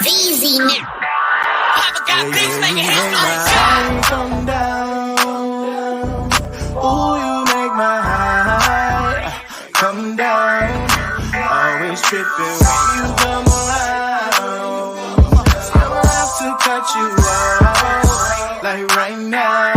Easy now. Papa got bitch making headlines. Come down. Ooh, you make my high come down. Always tripping when you come around. I'ma have to cut you off, like right now.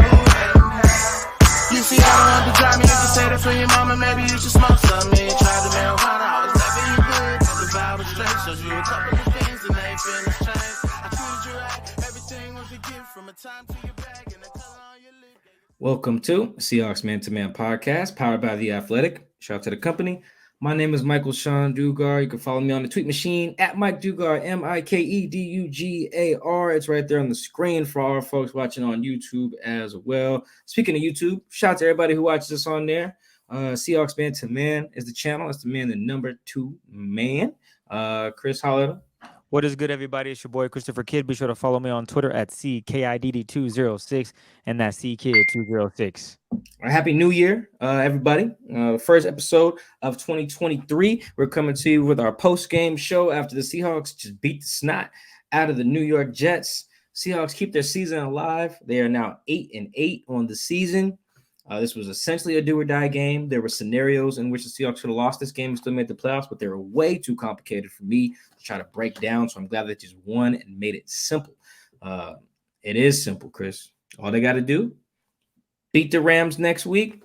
You see, I don't have to drive me. You can say that for your mama. Maybe you should smoke some. Me try the marijuana. I was never you good. The vibe was straight. Showed you a couple of things and they ain't finished change. I treated you right. Everything was a gift from a time to your bag and the color on your lip. Welcome to Seahawks Man to Man podcast, powered by The Athletic. Shout out to the company. My name is Michael Sean Dugar. You can follow me on the tweet machine at Mike Dugar, MikeDugar. It's right there on the screen for all our folks watching on YouTube as well. Speaking of YouTube, shout out to everybody who watches us on there. Seahawks Man to Man is the channel. It's the man, the number 2 man. Chris, holler at him. What is good, everybody? It's your boy Christopher Kidd. Be sure to follow me on Twitter at CKIDD206 and that's CKid206. Happy New Year, everybody. First episode of 2023. We're coming to you with our post-game show after the Seahawks just beat the snot out of the New York Jets. Seahawks keep their season alive. They are now 8-8 on the season. This was essentially a do-or-die game. There were scenarios in which the Seahawks could have lost this game and still made the playoffs, but they were way too complicated for me to try to break down. So I'm glad they just won and made it simple. It is simple, Chris. All they got to do, beat the Rams next week,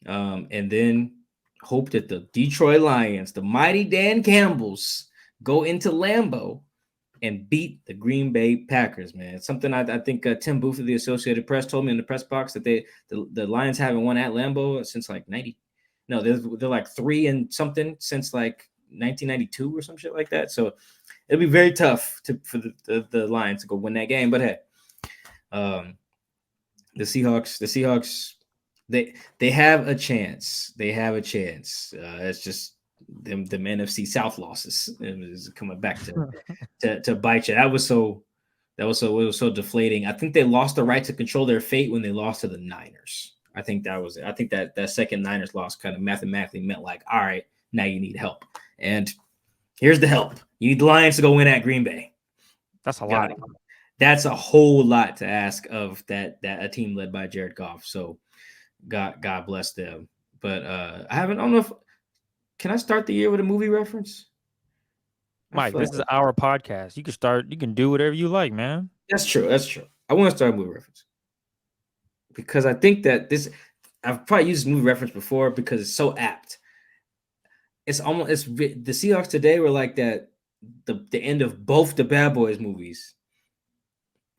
and then hope that the Detroit Lions, the mighty Dan Campbells, go into Lambeau and beat the Green Bay Packers, man. It's something I think Tim Booth of the Associated Press told me in the press box that the Lions haven't won at Lambeau since like 90. No, they're like 3 and something since like 1992 or some shit like that. So it'll be very tough for the Lions to go win that game. But hey, the Seahawks, they have a chance. They have a chance. It's just them NFC South losses is coming back to bite you. It was so deflating. I think they lost the right to control their fate when they lost to the Niners. I think that second Niners loss kind of mathematically meant like, all right, now you need help. And here's the help. You need the Lions to go win at Green Bay. That's a lot. That's a whole lot to ask of that a team led by Jared Goff. So God bless them. But I don't know if can I start the year with a movie reference? Mike, this is our podcast. You can do whatever you like, man. That's true. I want to start a movie reference because I think that I've probably used this movie reference before because it's so apt. The Seahawks today were like that. The end of both the Bad Boys movies.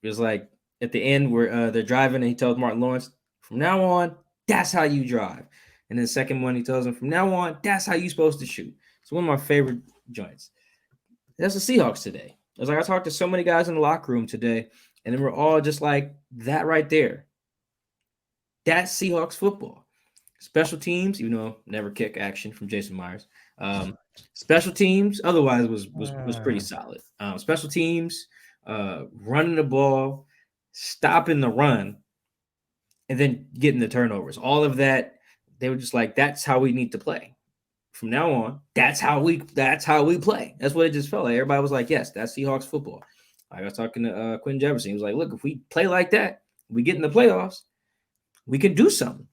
It was like at the end where they're driving and he tells Martin Lawrence, from now on, that's how you drive. And then the second one, he tells him, from now on, that's how you're supposed to shoot. It's one of my favorite joints. That's the Seahawks today. It was like I talked to so many guys in the locker room today, and they were all just like that right there. That's Seahawks football. Special teams, even though never kick action from Jason Myers. Special teams, otherwise was pretty solid. Special teams, running the ball, stopping the run, and then getting the turnovers. All of that, they were just like, that's how we need to play. From now on, that's how we play. That's what it just felt like. Everybody was like, yes, that's Seahawks football. I was talking to Quentin Jefferson. He was like, look, if we play like that, we get in the playoffs, we can do something.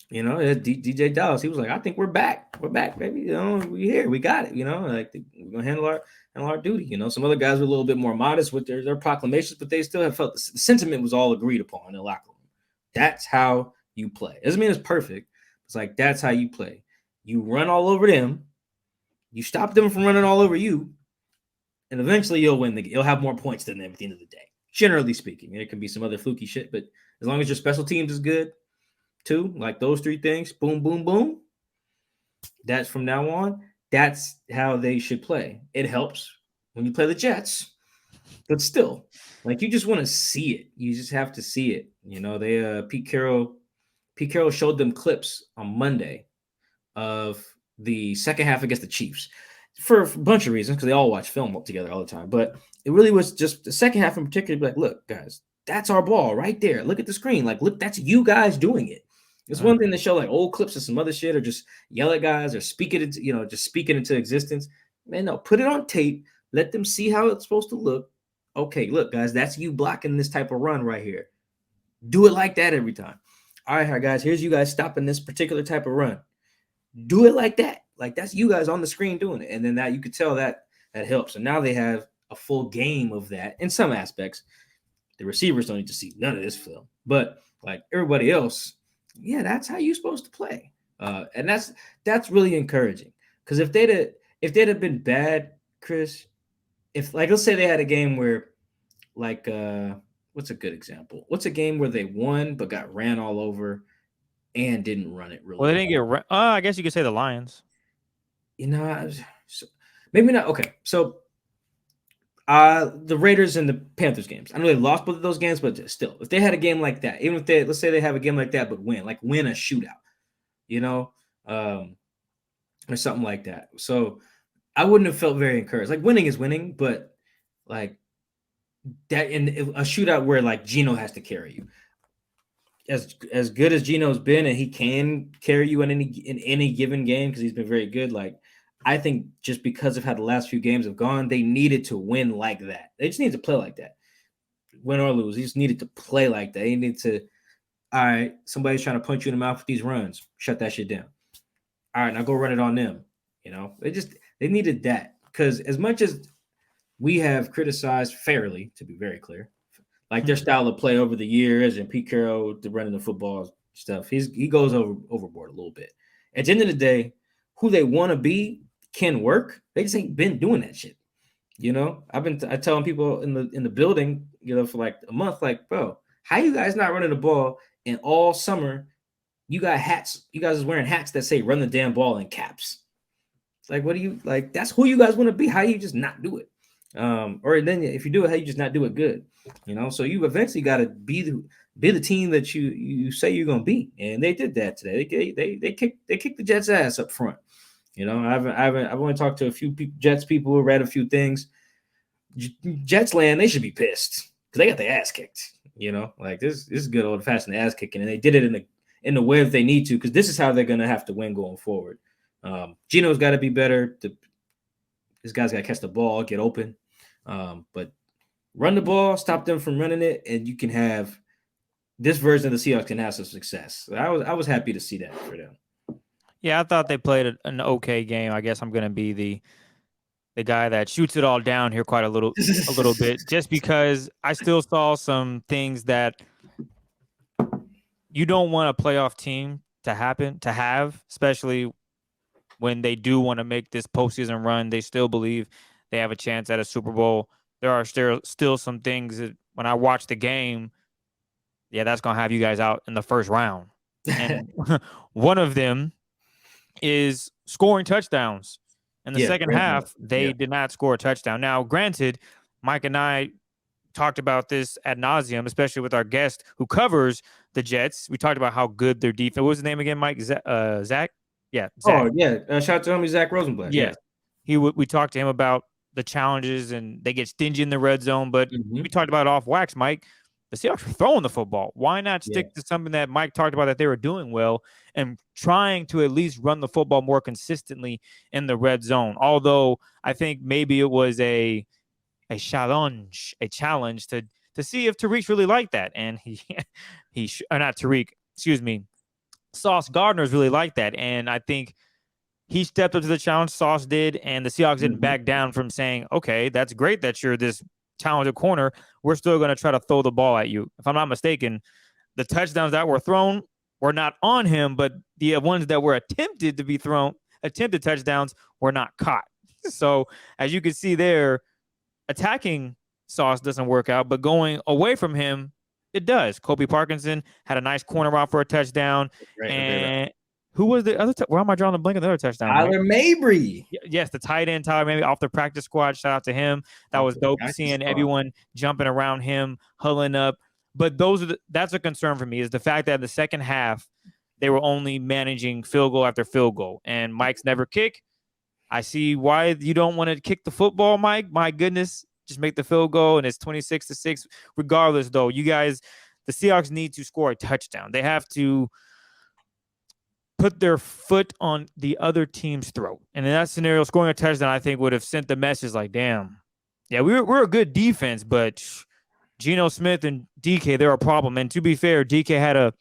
You know, DJ Dallas, he was like, I think we're back. We're back, baby. You know, we here. We got it. You know, like we're going to handle our duty. You know, some other guys were a little bit more modest with their proclamations, but they still have felt the sentiment was all agreed upon in the locker room. That's how you play. Doesn't mean it's perfect. It's like, that's how you play. You run all over them. You stop them from running all over you. And eventually you'll win you'll have more points than them at the end of the day. Generally speaking. There can be some other fluky shit, but as long as your special teams is good, too, like those 3 things, boom, boom, boom. That's from now on. That's how they should play. It helps when you play the Jets, but still, like you just want to see it. You just have to see it. You know, they Pete Carroll showed them clips on Monday of the second half against the Chiefs for a bunch of reasons because they all watch film together all the time. But it really was just the second half in particular. Like, look, guys, that's our ball right there. Look at the screen. Like, look, that's you guys doing it. It's one thing to show like old clips of some other shit or just yell at guys or speak it into, just speak it into existence. Man, no, put it on tape, Let them see how it's supposed to look. Okay, look, guys, that's you blocking this type of run right here. Do it like that every time. All right, guys, here's you guys stopping this particular type of run. Do it like that. Like that's you guys on the screen doing it. And then that you could tell that helps. And now they have a full game of that in some aspects. The receivers don't need to see none of this film. But like everybody else, yeah, that's how you're supposed to play. And that's really encouraging. Because if they'd have been bad, Chris, if like let's say they had a game where like what's a good example? What's a game where they won but got ran all over and didn't run it really? Well, they didn't get. I guess you could say the Lions. You know, maybe not. Okay, so the Raiders and the Panthers games. I know they lost both of those games, but still, if they had a game like that, even if they let's say they have a game like that, but win a shootout, you know, or something like that. So I wouldn't have felt very encouraged. Like winning is winning, but like that in a shootout where like Geno has to carry you. As good as Geno's been, and he can carry you in any given game because he's been very good. Like I think just because of how the last few games have gone, they needed to win like that. They just need to play like that, win or lose. They just needed to play like that. They need to. All right, somebody's trying to punch you in the mouth with these runs. Shut that shit down. All right, now go run it on them. You know, they needed that because as much as we have criticized fairly, to be very clear, like their style of play over the years and Pete Carroll the running the football stuff, he goes overboard a little bit. At the end of the day, who they want to be can work. They just ain't been doing that shit. You know, I telling people in the building, you know, for like a month, like, bro, how you guys not running the ball and all summer you got hats, you guys is wearing hats that say run the damn ball in caps. Like, what do you like? That's who you guys want to be. How do you just not do it? Or then if you do it, how you just not do it good? You know, so you eventually got to be the team that you say you're gonna be, and they did that today. They kicked the Jets' ass up front. You know, I've only talked to a few Jets people who read a few things. Jets land, they should be pissed because they got their ass kicked. You know, like this is good old fashioned ass kicking, and they did it in the way that they need to because this is how they're gonna have to win going forward. Geno's got to be better. This guy's got to catch the ball, get open, but run the ball, stop them from running it, and you can have this version of the Seahawks can have some success. I was happy to see that for them. Yeah, I thought they played an okay game. I guess I'm gonna be the guy that shoots it all down here quite a little bit, just because I still saw some things that you don't want a playoff team to have, especially when they do want to make this postseason run. They still believe they have a chance at a Super Bowl. There are still some things that when I watch the game, yeah, that's going to have you guys out in the first round. And one of them is scoring touchdowns. In the second half, they did not score a touchdown. Now, granted, Mike and I talked about this ad nauseum, especially with our guest who covers the Jets. We talked about how good their defense. What was his name again, Mike? Zach? Yeah. Zach. Oh, yeah. Shout out to him, Zach Rosenblatt. Yeah. We talked to him about the challenges and they get stingy in the red zone, but we talked about it off wax, Mike. The Seahawks are throwing the football. Why not stick to something that Mike talked about that they were doing well and trying to at least run the football more consistently in the red zone? Although I think maybe it was a challenge to see if Tariq really liked that. And not Tariq, excuse me, Sauce Gardner's really liked that. And I think he stepped up to the challenge, Sauce did, and the Seahawks didn't back down from saying, okay, that's great that you're this talented corner. We're still going to try to throw the ball at you. If I'm not mistaken, the touchdowns that were thrown were not on him, but the ones that were attempted touchdowns were not caught. So as you can see there, attacking Sauce doesn't work out, but going away from him, it does. Kobe Parkinson had a nice corner route for a touchdown. Right. Who was the other? Why am I drawing a blank on the other touchdown? Tyler Mabry. Yes, the tight end Tyler Mabry off the practice squad. Shout out to him. That was dope seeing everyone jumping around him, hulling up. But that's a concern for me is the fact that in the second half they were only managing field goal after field goal, and Mike's never kick. I see why you don't want to kick the football, Mike. My goodness, just make the field goal, and it's 26-6. Regardless, though, you guys, the Seahawks need to score a touchdown. They have to. put their foot on the other team's throat. And in that scenario, scoring a touchdown, I think, would have sent the message like, damn, yeah, we're a good defense, but Geno Smith and DK, they're a problem. And to be fair, DK had a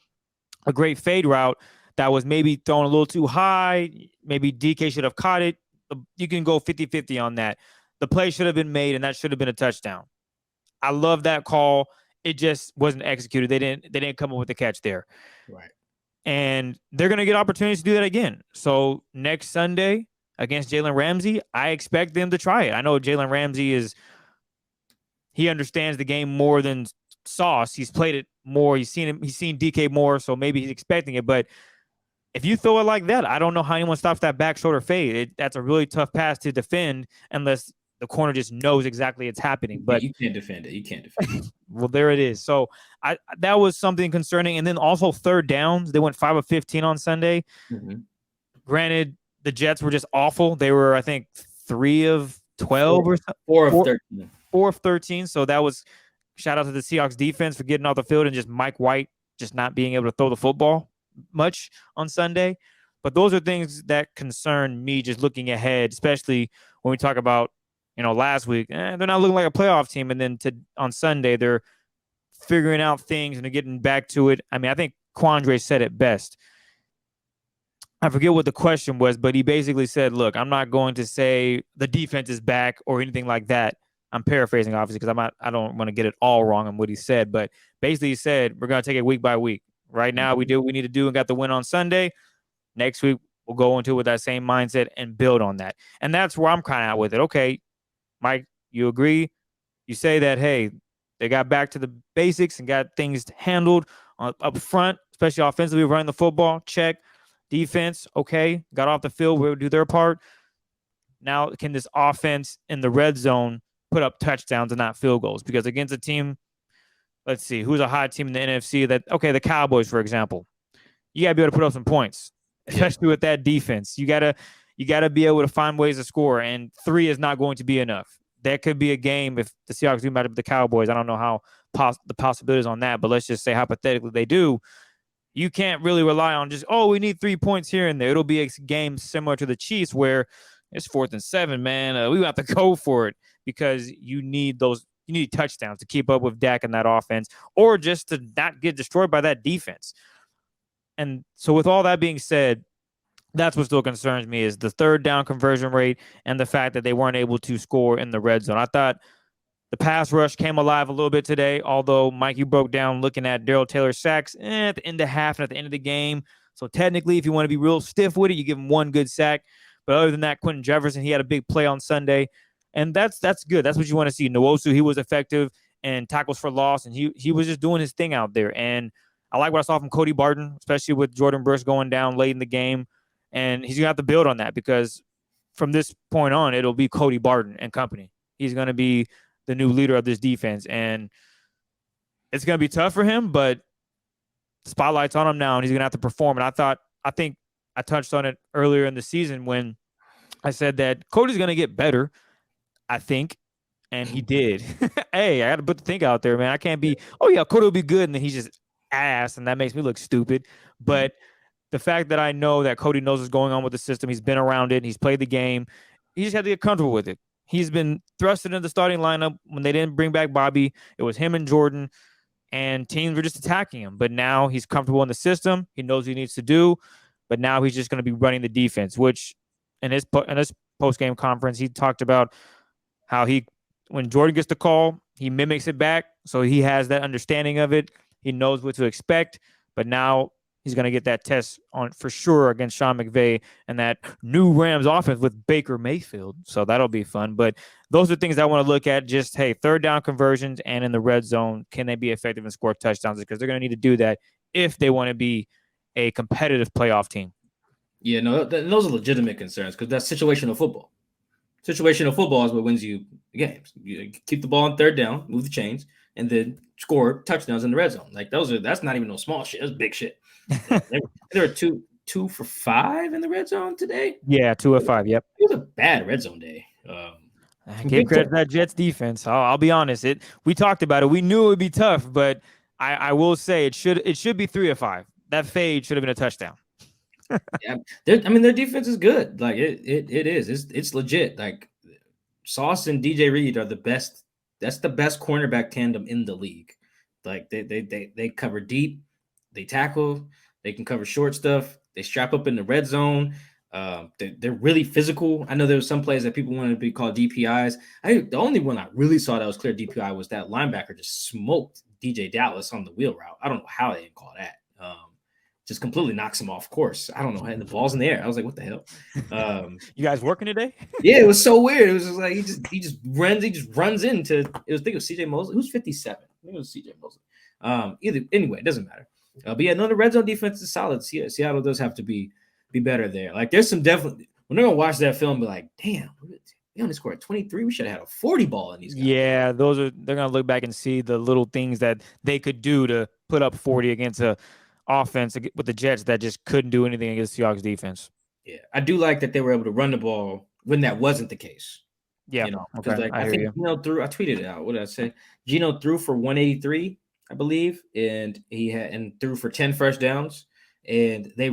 great fade route that was maybe thrown a little too high. Maybe DK should have caught it. You can go 50-50 on that. The play should have been made, and that should have been a touchdown. I love that call. It just wasn't executed. They didn't come up with the catch there. Right. And they're going to get opportunities to do that again. So next Sunday against Jalen Ramsey, I expect them to try it. I know Jalen Ramsey he understands the game more than Sauce. He's played it more. He's seen DK more, so maybe he's expecting it. But if you throw it like that, I don't know how anyone stops that back shoulder fade. That's a really tough pass to defend unless the corner just knows exactly it's happening. But you can't defend it. You can't defend it. Well, there it is. So that was something concerning. And then also third downs. They went 5 of 15 on Sunday. Mm-hmm. Granted, the Jets were just awful. They were, I think, 3 of 12 or something. 4 of 13. 4 of 13. So that was shout out to the Seahawks defense for getting off the field and just Mike White just not being able to throw the football much on Sunday. But those are things that concern me just looking ahead, especially when we talk about, last week, they're not looking like a playoff team. And then on Sunday, they're figuring out things and they're getting back to it. I mean, I think Quandre said it best. I forget what the question was, but he basically said, look, I'm not going to say the defense is back or anything like that. I'm paraphrasing, obviously, because I don't want to get it all wrong on what he said. But basically he said, we're going to take it week by week. Right now, we do what we need to do and got the win on Sunday. Next week, we'll go into it with that same mindset and build on that. And that's where I'm kind of out with it. Okay, Mike, you agree? You say that, hey, they got back to the basics and got things handled up front, especially offensively, running the football. Check. Defense, okay, got off the field. We'll do their part. Now, can this offense in the red zone put up touchdowns and not field goals? Because against a team, let's see, who's a hot team in the NFC the Cowboys, for example. You got to be able to put up some points, especially with that defense. You got to be able to find ways to score, and 3 is not going to be enough. That could be a game if the Seahawks do match up with the Cowboys. I don't know how the possibilities on that, but let's just say hypothetically they do. You can't really rely on just, we need 3 points here and there. It'll be a game similar to the Chiefs where it's 4th and 7, man. We have to go for it because you need touchdowns to keep up with Dak and that offense or just to not get destroyed by that defense. And so with all that being said, that's what still concerns me is the third down conversion rate and the fact that they weren't able to score in the red zone. I thought the pass rush came alive a little bit today, although, Mike, you broke down looking at Darrell Taylor's sacks at the end of half and at the end of the game. So technically, if you want to be real stiff with it, you give him 1 good sack. But other than that, Quentin Jefferson, he had a big play on Sunday. And that's good. That's what you want to see. Nwosu, he was effective and tackles for loss, and he was just doing his thing out there. And I like what I saw from Cody Barton, especially with Jordan Burst going down late in the game. And he's going to have to build on that because from this point on, it'll be Cody Barton and company. He's going to be the new leader of this defense. And it's going to be tough for him, but the spotlight's on him now, and he's going to have to perform. And I think I touched on it earlier in the season when I said that Cody's going to get better, I think. And he did. Hey, I got to put the thing out there, man. I can't be, Cody will be good, and then he's just ass, and that makes me look stupid. But the fact that I know that Cody knows what's going on with the system, he's been around it, he's played the game, he just had to get comfortable with it. He's been thrusted into the starting lineup when they didn't bring back Bobby. It was him and Jordan, and teams were just attacking him. But now he's comfortable in the system. He knows what he needs to do. But now he's just going to be running the defense, which in his post-game conference, he talked about how when Jordan gets the call, he mimics it back. So he has that understanding of it. He knows what to expect. But now he's going to get that test on for sure against Sean McVay and that new Rams offense with Baker Mayfield. So that'll be fun. But those are things that I want to look at. Just, hey, third down conversions and in the red zone, can they be effective and score touchdowns? Because they're going to need to do that if they want to be a competitive playoff team. Yeah, no, those are legitimate concerns because that's situational football. Situational football is what wins you games. You keep the ball on third down, move the chains, and then score touchdowns in the red zone. Like that's not even no small shit. That's big shit. There were two for 5 in the red zone today. Yeah, 2 of 5. Yep, it was a bad red zone day. Give credit to that Jets defense. I'll be honest. We talked about it. We knew it would be tough, but I will say it should be 3 of 5. That fade should have been a touchdown. Yeah, their defense is good. Like it is. It's legit. Like Sauce and DJ Reed are the best. That's the best cornerback tandem in the league. Like they cover deep, they tackle, they can cover short stuff. They strap up in the red zone. They're really physical. I know there was some plays that people wanted to be called DPIs. The only one I really saw that was clear DPI was that linebacker just smoked DJ Dallas on the wheel route. I don't know how they didn't call that. Just completely knocks him off course. I don't know. And the ball's in the air. I was like, what the hell? You guys working today? Yeah, it was so weird. It was just like he just runs into it was I think it was CJ Mosley. Who's 57? I think it was CJ Mosley. Anyway, it doesn't matter. But yeah, no, the red zone defense is solid. Seattle does have to be better there. Like there's some definitely when they're gonna watch that film, be like, damn, we only scored 23. We should have had a 40 ball in these guys. Yeah, they're gonna look back and see the little things that they could do to put up 40 against a offense with the Jets that just couldn't do anything against the Seahawks defense. Yeah, I do like that they were able to run the ball when that wasn't the case. Yeah, okay. Like I think Gino threw. I tweeted it out. What did I say? Gino threw for 183, I believe, and he threw for 10 first downs, and they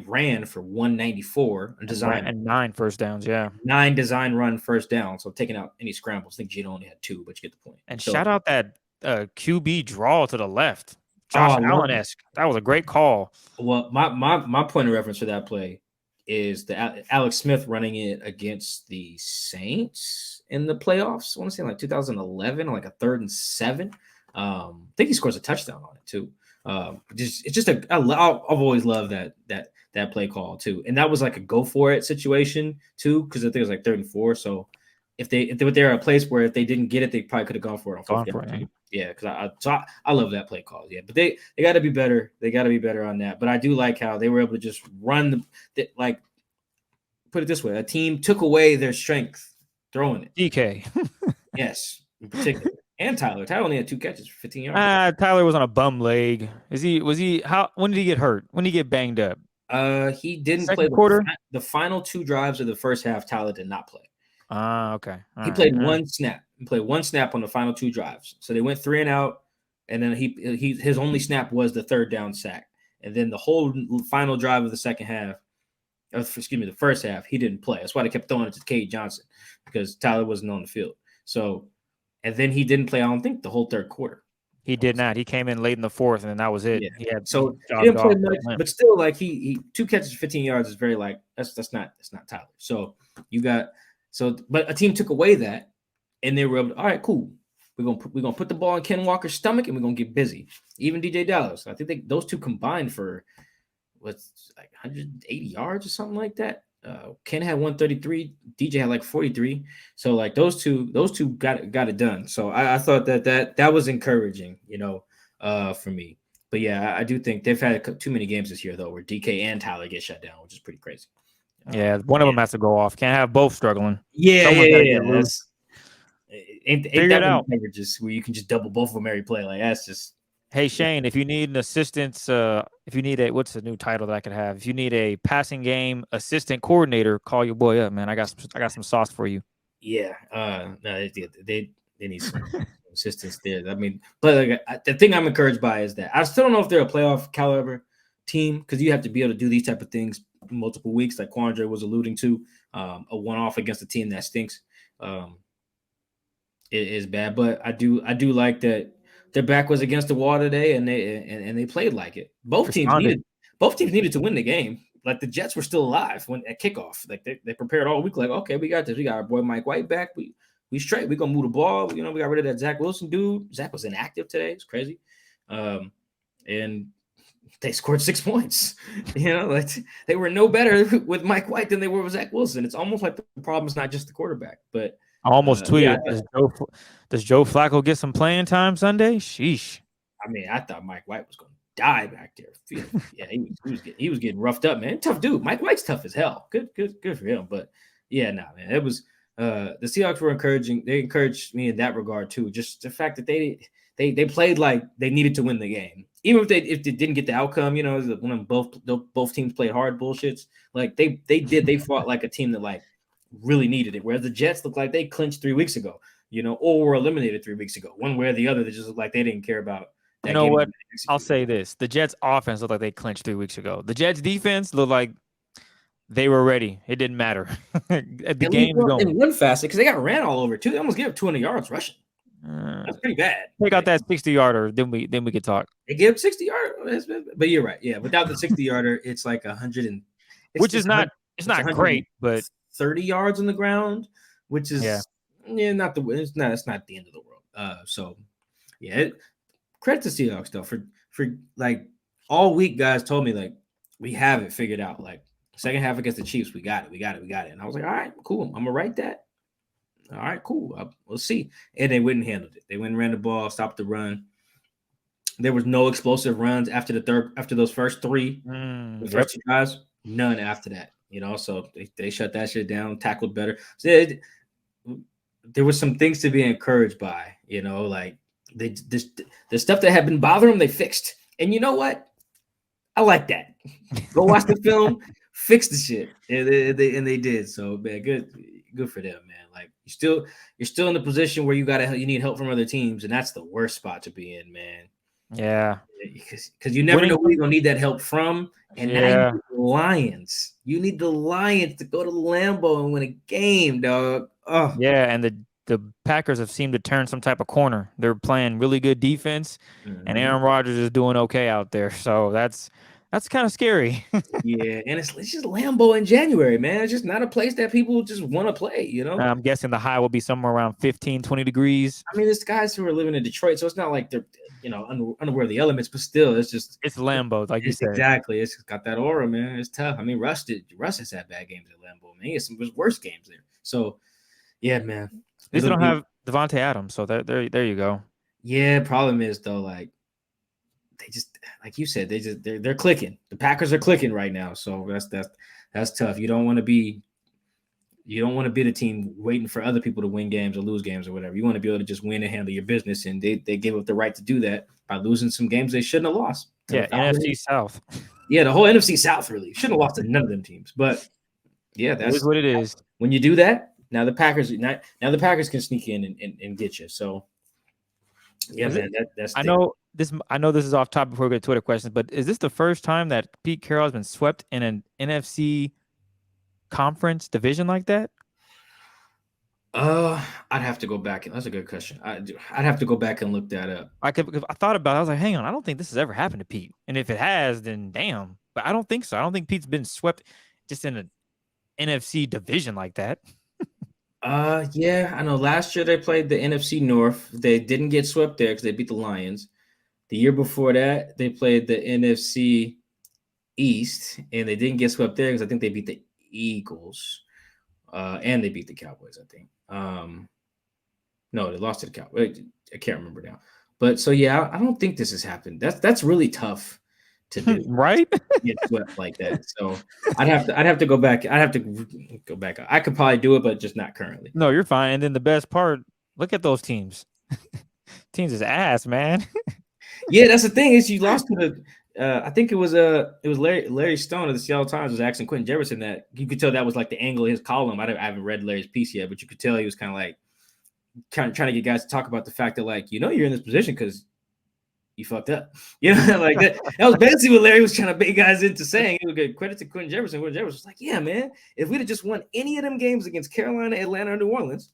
ran for 194 and 9 first downs. Yeah, 9 design run first downs. So taking out any scrambles. I think Gino only had 2, but you get the point. And shout out that QB draw to the left. Josh Allen-esque. That was a great call. Well, my point of reference for that play is the Alex Smith running it against the Saints in the playoffs. I want to say like 2011, like a 3rd and 7. I think he scores a touchdown on it too. I've always loved that play call too, and that was like a go for it situation too, because I think it was like 3rd and 4. So if they were at a place where if they didn't get it, they probably could have gone for it on 4th down. Yeah, because I love that play call. Yeah, but they got to be better. They got to be better on that. But I do like how they were able to just run like put it this way: a team took away their strength throwing it. DK, yes, in particular, and Tyler. Tyler only had 2 catches for 15 yards. Tyler was on a bum leg. Was he? How? When did he get hurt? When did he get banged up? He didn't play the final 2 drives of the first half. Tyler did not play. Okay. He played one snap. He played 1 snap on the final 2 drives. So they went 3 and out, and then his only snap was the 3rd down sack. And then the whole final drive of the second half, the first half, he didn't play. That's why they kept throwing it to Cade Johnson, because Tyler wasn't on the field. So, and then he didn't play, I don't think, the whole 3rd quarter. He did not. He came in late in the 4th, and then that was it. Yeah. He didn't play much, but still, like he 2 catches, 15 yards is very like that's not Tyler. So you got. But a team took away that, and they were able to, all right, cool. We're gonna put the ball in Ken Walker's stomach, and we're gonna get busy. Even DJ Dallas, I think those 2 combined for what's like 180 yards or something like that. Ken had 133, DJ had like 43. So like those two got it done. So I thought that was encouraging, for me. But yeah, I do think they've had too many games this year though, where DK and Tyler get shut down, which is pretty crazy. Yeah, one of them has to go off. Can't have both struggling. Yeah. Ain't that out coverages where you can just double both of them every play. Like that's just. Hey Shane, if you need an assistance, if you need what's the new title that I could have? If you need a passing game assistant coordinator, call your boy up, man. I got some sauce for you. Yeah. No, they need some assistance there. I mean, but like, the thing I'm encouraged by is that I still don't know if they're a playoff caliber team, because you have to be able to do these type of things multiple weeks, like Quandre was alluding to. A one-off against a team that stinks is bad, but I do like that their back was against the wall today, and they played like it. Both teams needed to win the game. Like the Jets were still alive when at kickoff. Like they prepared all week. Like, okay, we got this. We got our boy Mike White back. We straight. We gonna move the ball. We got rid of that Zach Wilson dude. Zach was inactive today. It's crazy. And they scored 6 points. Like they were no better with Mike White than they were with Zach Wilson. It's almost like the problem is not just the quarterback, but. I almost tweeted, does Joe Flacco get some playing time Sunday? Sheesh. I mean, I thought Mike White was going to die back there. Yeah, he was getting roughed up, man. Tough dude. Mike White's tough as hell. Good for him. But yeah, man. It was the Seahawks were encouraging. They encouraged me in that regard too. Just the fact that they played like they needed to win the game, even if they didn't get the outcome. When both teams played hard bullshits. Like they fought like a team that like really needed it. Whereas the Jets looked like they clinched 3 weeks ago, or were eliminated 3 weeks ago. One way or the other, they just looked like they didn't care about You know what? I'll say this. The Jets offense looked like they clinched 3 weeks ago. The Jets defense looked like they were ready. It didn't matter. The game was going. In one facet, because they got ran all over too. They almost gave up 200 yards rushing. That's pretty bad. Take out that 60-yarder, then we could talk. They gave up 60 yards, but you're right. Yeah, without the 60-yarder, it's like 100 and which is not it's not great, but 30 yards on the ground, which is not the it's not the end of the world. So yeah, credit to Seahawks though for like all week guys told me like we have it figured out. Like second half against the Chiefs, we got it. And I was like, all right, cool. I'm gonna write that. All right, cool. We'll see. And they wouldn't handle it. They went and ran the ball, stopped the run. There was no explosive runs after those first three, the first two drives. None after that. So they shut that shit down, tackled better. So there was some things to be encouraged by. Like the stuff that had been bothering them, they fixed. And you know what? I like that. Go watch the film, fix the shit, and they did. So man, good for them, man. Like you're still in the position where you need help from other teams, and that's the worst spot to be in, man. Yeah, because you never know who you're gonna need that help from. And now you need the Lions. You need the Lions to go to Lambeau and win a game, dog. Oh yeah, and the Packers have seemed to turn some type of corner. They're playing really good defense, and Aaron Rodgers is doing okay out there. So that's kind of scary. Yeah, and it's just Lambeau in January, man. It's just not a place that people just want to play, I'm guessing the high will be somewhere around 15, 20 degrees. I mean, there's guys who are living in Detroit, so it's not like they're, unaware of the elements, but still, it's Lambeau, like you said. Exactly. It's got that aura, man. It's tough. I mean, Russ has had bad games at Lambeau, man. He has some of his worst games there. So, yeah, man. They don't have Devontae Adams, so there you go. Yeah, problem is, though, like, they just, like you said, they're clicking. The Packers are clicking right now, so that's tough. You don't want to be the team waiting for other people to win games or lose games or whatever. You want to be able to just win and handle your business, and they gave up the right to do that by losing some games they shouldn't have lost. Yeah, NFC South. Yeah, the whole NFC South really shouldn't have lost to none of them teams. But yeah, that's what it is. When you do that, now the Packers can sneak in and get you. So yeah, man, that's. I know this is off topic before we get to Twitter questions, but is this the first time that Pete Carroll has been swept in an NFC conference division like that? I'd have to go back. That's a good question. I'd have to go back and look that up. I thought about it. I was like, hang on, I don't think this has ever happened to Pete. And if it has, then damn. But I don't think so. I don't think Pete's been swept just in an NFC division like that. Yeah, I know. Last year they played the NFC North. They didn't get swept there because they beat the Lions. The year before that, they played the NFC East, and they didn't get swept there because I think they beat the Eagles, and they beat the Cowboys, I think. No, they lost to the Cowboys. I can't remember now. But so yeah, I don't think this has happened. That's really tough to do, right? Get swept like that. So I'd have to go back. I'd have to go back. I could probably do it, but just not currently. No, you're fine. And then the best part, look at those teams. Teams is ass, man. Yeah, that's the thing is you lost to the. I think it was Larry Stone of the Seattle Times was asking Quentin Jefferson that you could tell that was like the angle of his column. I haven't read Larry's piece yet, but you could tell he was kind of trying to get guys to talk about the fact that like you're in this position because you fucked up. Like that was basically what Larry was trying to bait guys into saying. He would get credit to Quentin Jefferson. Quentin Jefferson was like, yeah, man, if we'd have just won any of them games against Carolina, Atlanta, or New Orleans,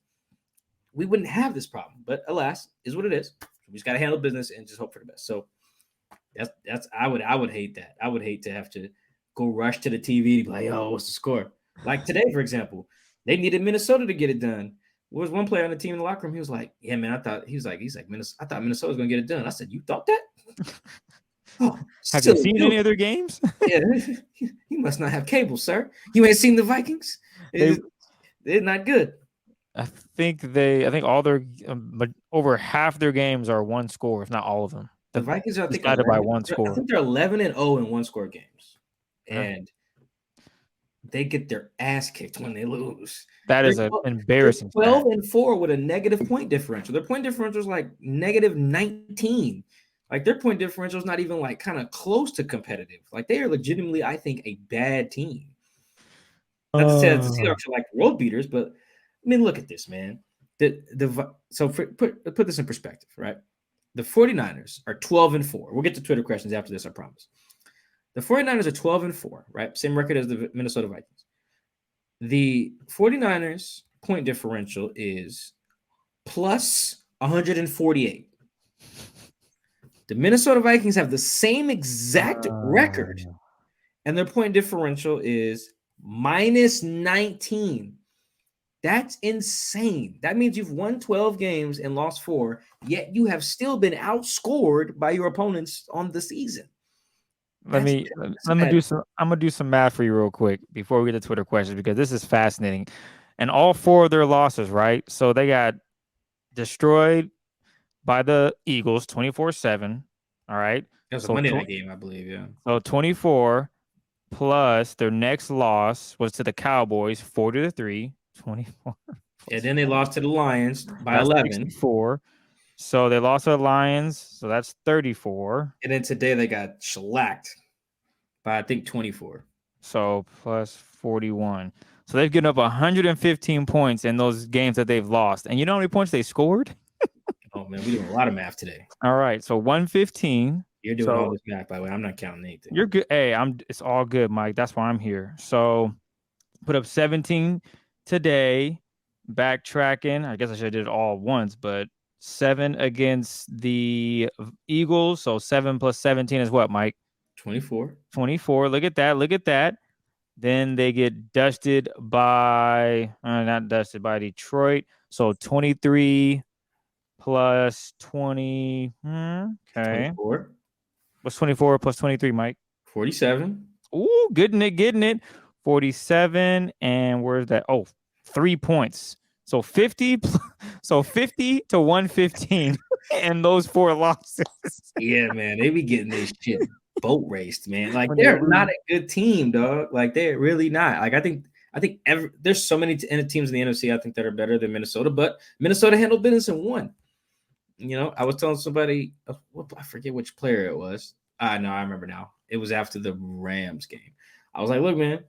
we wouldn't have this problem. But alas, is what it is. We just got to handle business and just hope for the best. So that's I would hate that. I would hate to have to go rush to the TV to be like, oh, what's the score? Like today, for example, they needed Minnesota to get it done. There was one player on the team in the locker room. He was like, yeah, man, I thought Minnesota, I thought Minnesota was gonna get it done. I said, you thought that? Oh, have you seen any other games? Yeah, you must not have cable, sir. You ain't seen the Vikings? They're not good. I think all their over half their games are one score, if not all of them. The Vikings are decided by one score. I think they're 11-0 in one score games, and they get their ass kicked when they lose. That is an embarrassing. 12-4 with a negative point differential. Their point differential is like negative 19. Like their point differential is not even like kind of close to competitive. Like they are legitimately, I think, a bad team. Not to say that the Seahawks are like world beaters, but I mean, look at this, man. So put this in perspective, right? the 49ers are 12-4. We'll get to Twitter questions after this, I promise. The 49ers are 12-4, right? Same record as the Minnesota Vikings. The 49ers point differential is plus 148. The Minnesota Vikings have the same exact record, and their point differential is minus 19. That's insane. That means you've won 12 games and lost 4, yet you have still been outscored by your opponents on the season. I'm gonna do some math for you real quick before we get to Twitter questions, because this is fascinating. And all 4 of their losses, right? So they got destroyed by the Eagles 24-7. All right. That was a Monday night game, I believe. Yeah. So 24 plus their next loss was to the Cowboys 40-3. 24. And then they lost to the Lions by 11. 64. So they lost to the Lions. So that's 34. And then today they got shellacked by, I think, 24. So plus 41. So they've given up 115 points in those games that they've lost. And you know how many points they scored? Oh, man, we're doing a lot of math today. All right. So 115. You're doing all this math, by the way. I'm not counting anything. You're good. Hey, it's all good, Mike. That's why I'm here. So put up 17 today. Backtracking. I guess I should have did it all once, but 7 against the Eagles. So 7 plus 17 is what, Mike? 24. 24. Look at that. Then they get dusted by, not dusted by Detroit. So 23 plus 20. Okay. 24. What's 24 plus 23, Mike? 47. Ooh, getting it. 47. And where's that? Oh, 3 points. So 50 to 115 and those 4 losses. Yeah, man. They be getting this shit boat raced, man. Like, they're not a good team, dog. Like, they're really not. Like, I think there's so many teams in the NFC I think that are better than Minnesota, but Minnesota handled business and won. You know, I was telling somebody, I forget which player it was. No, I remember now. It was after the Rams game. I was like, look, man,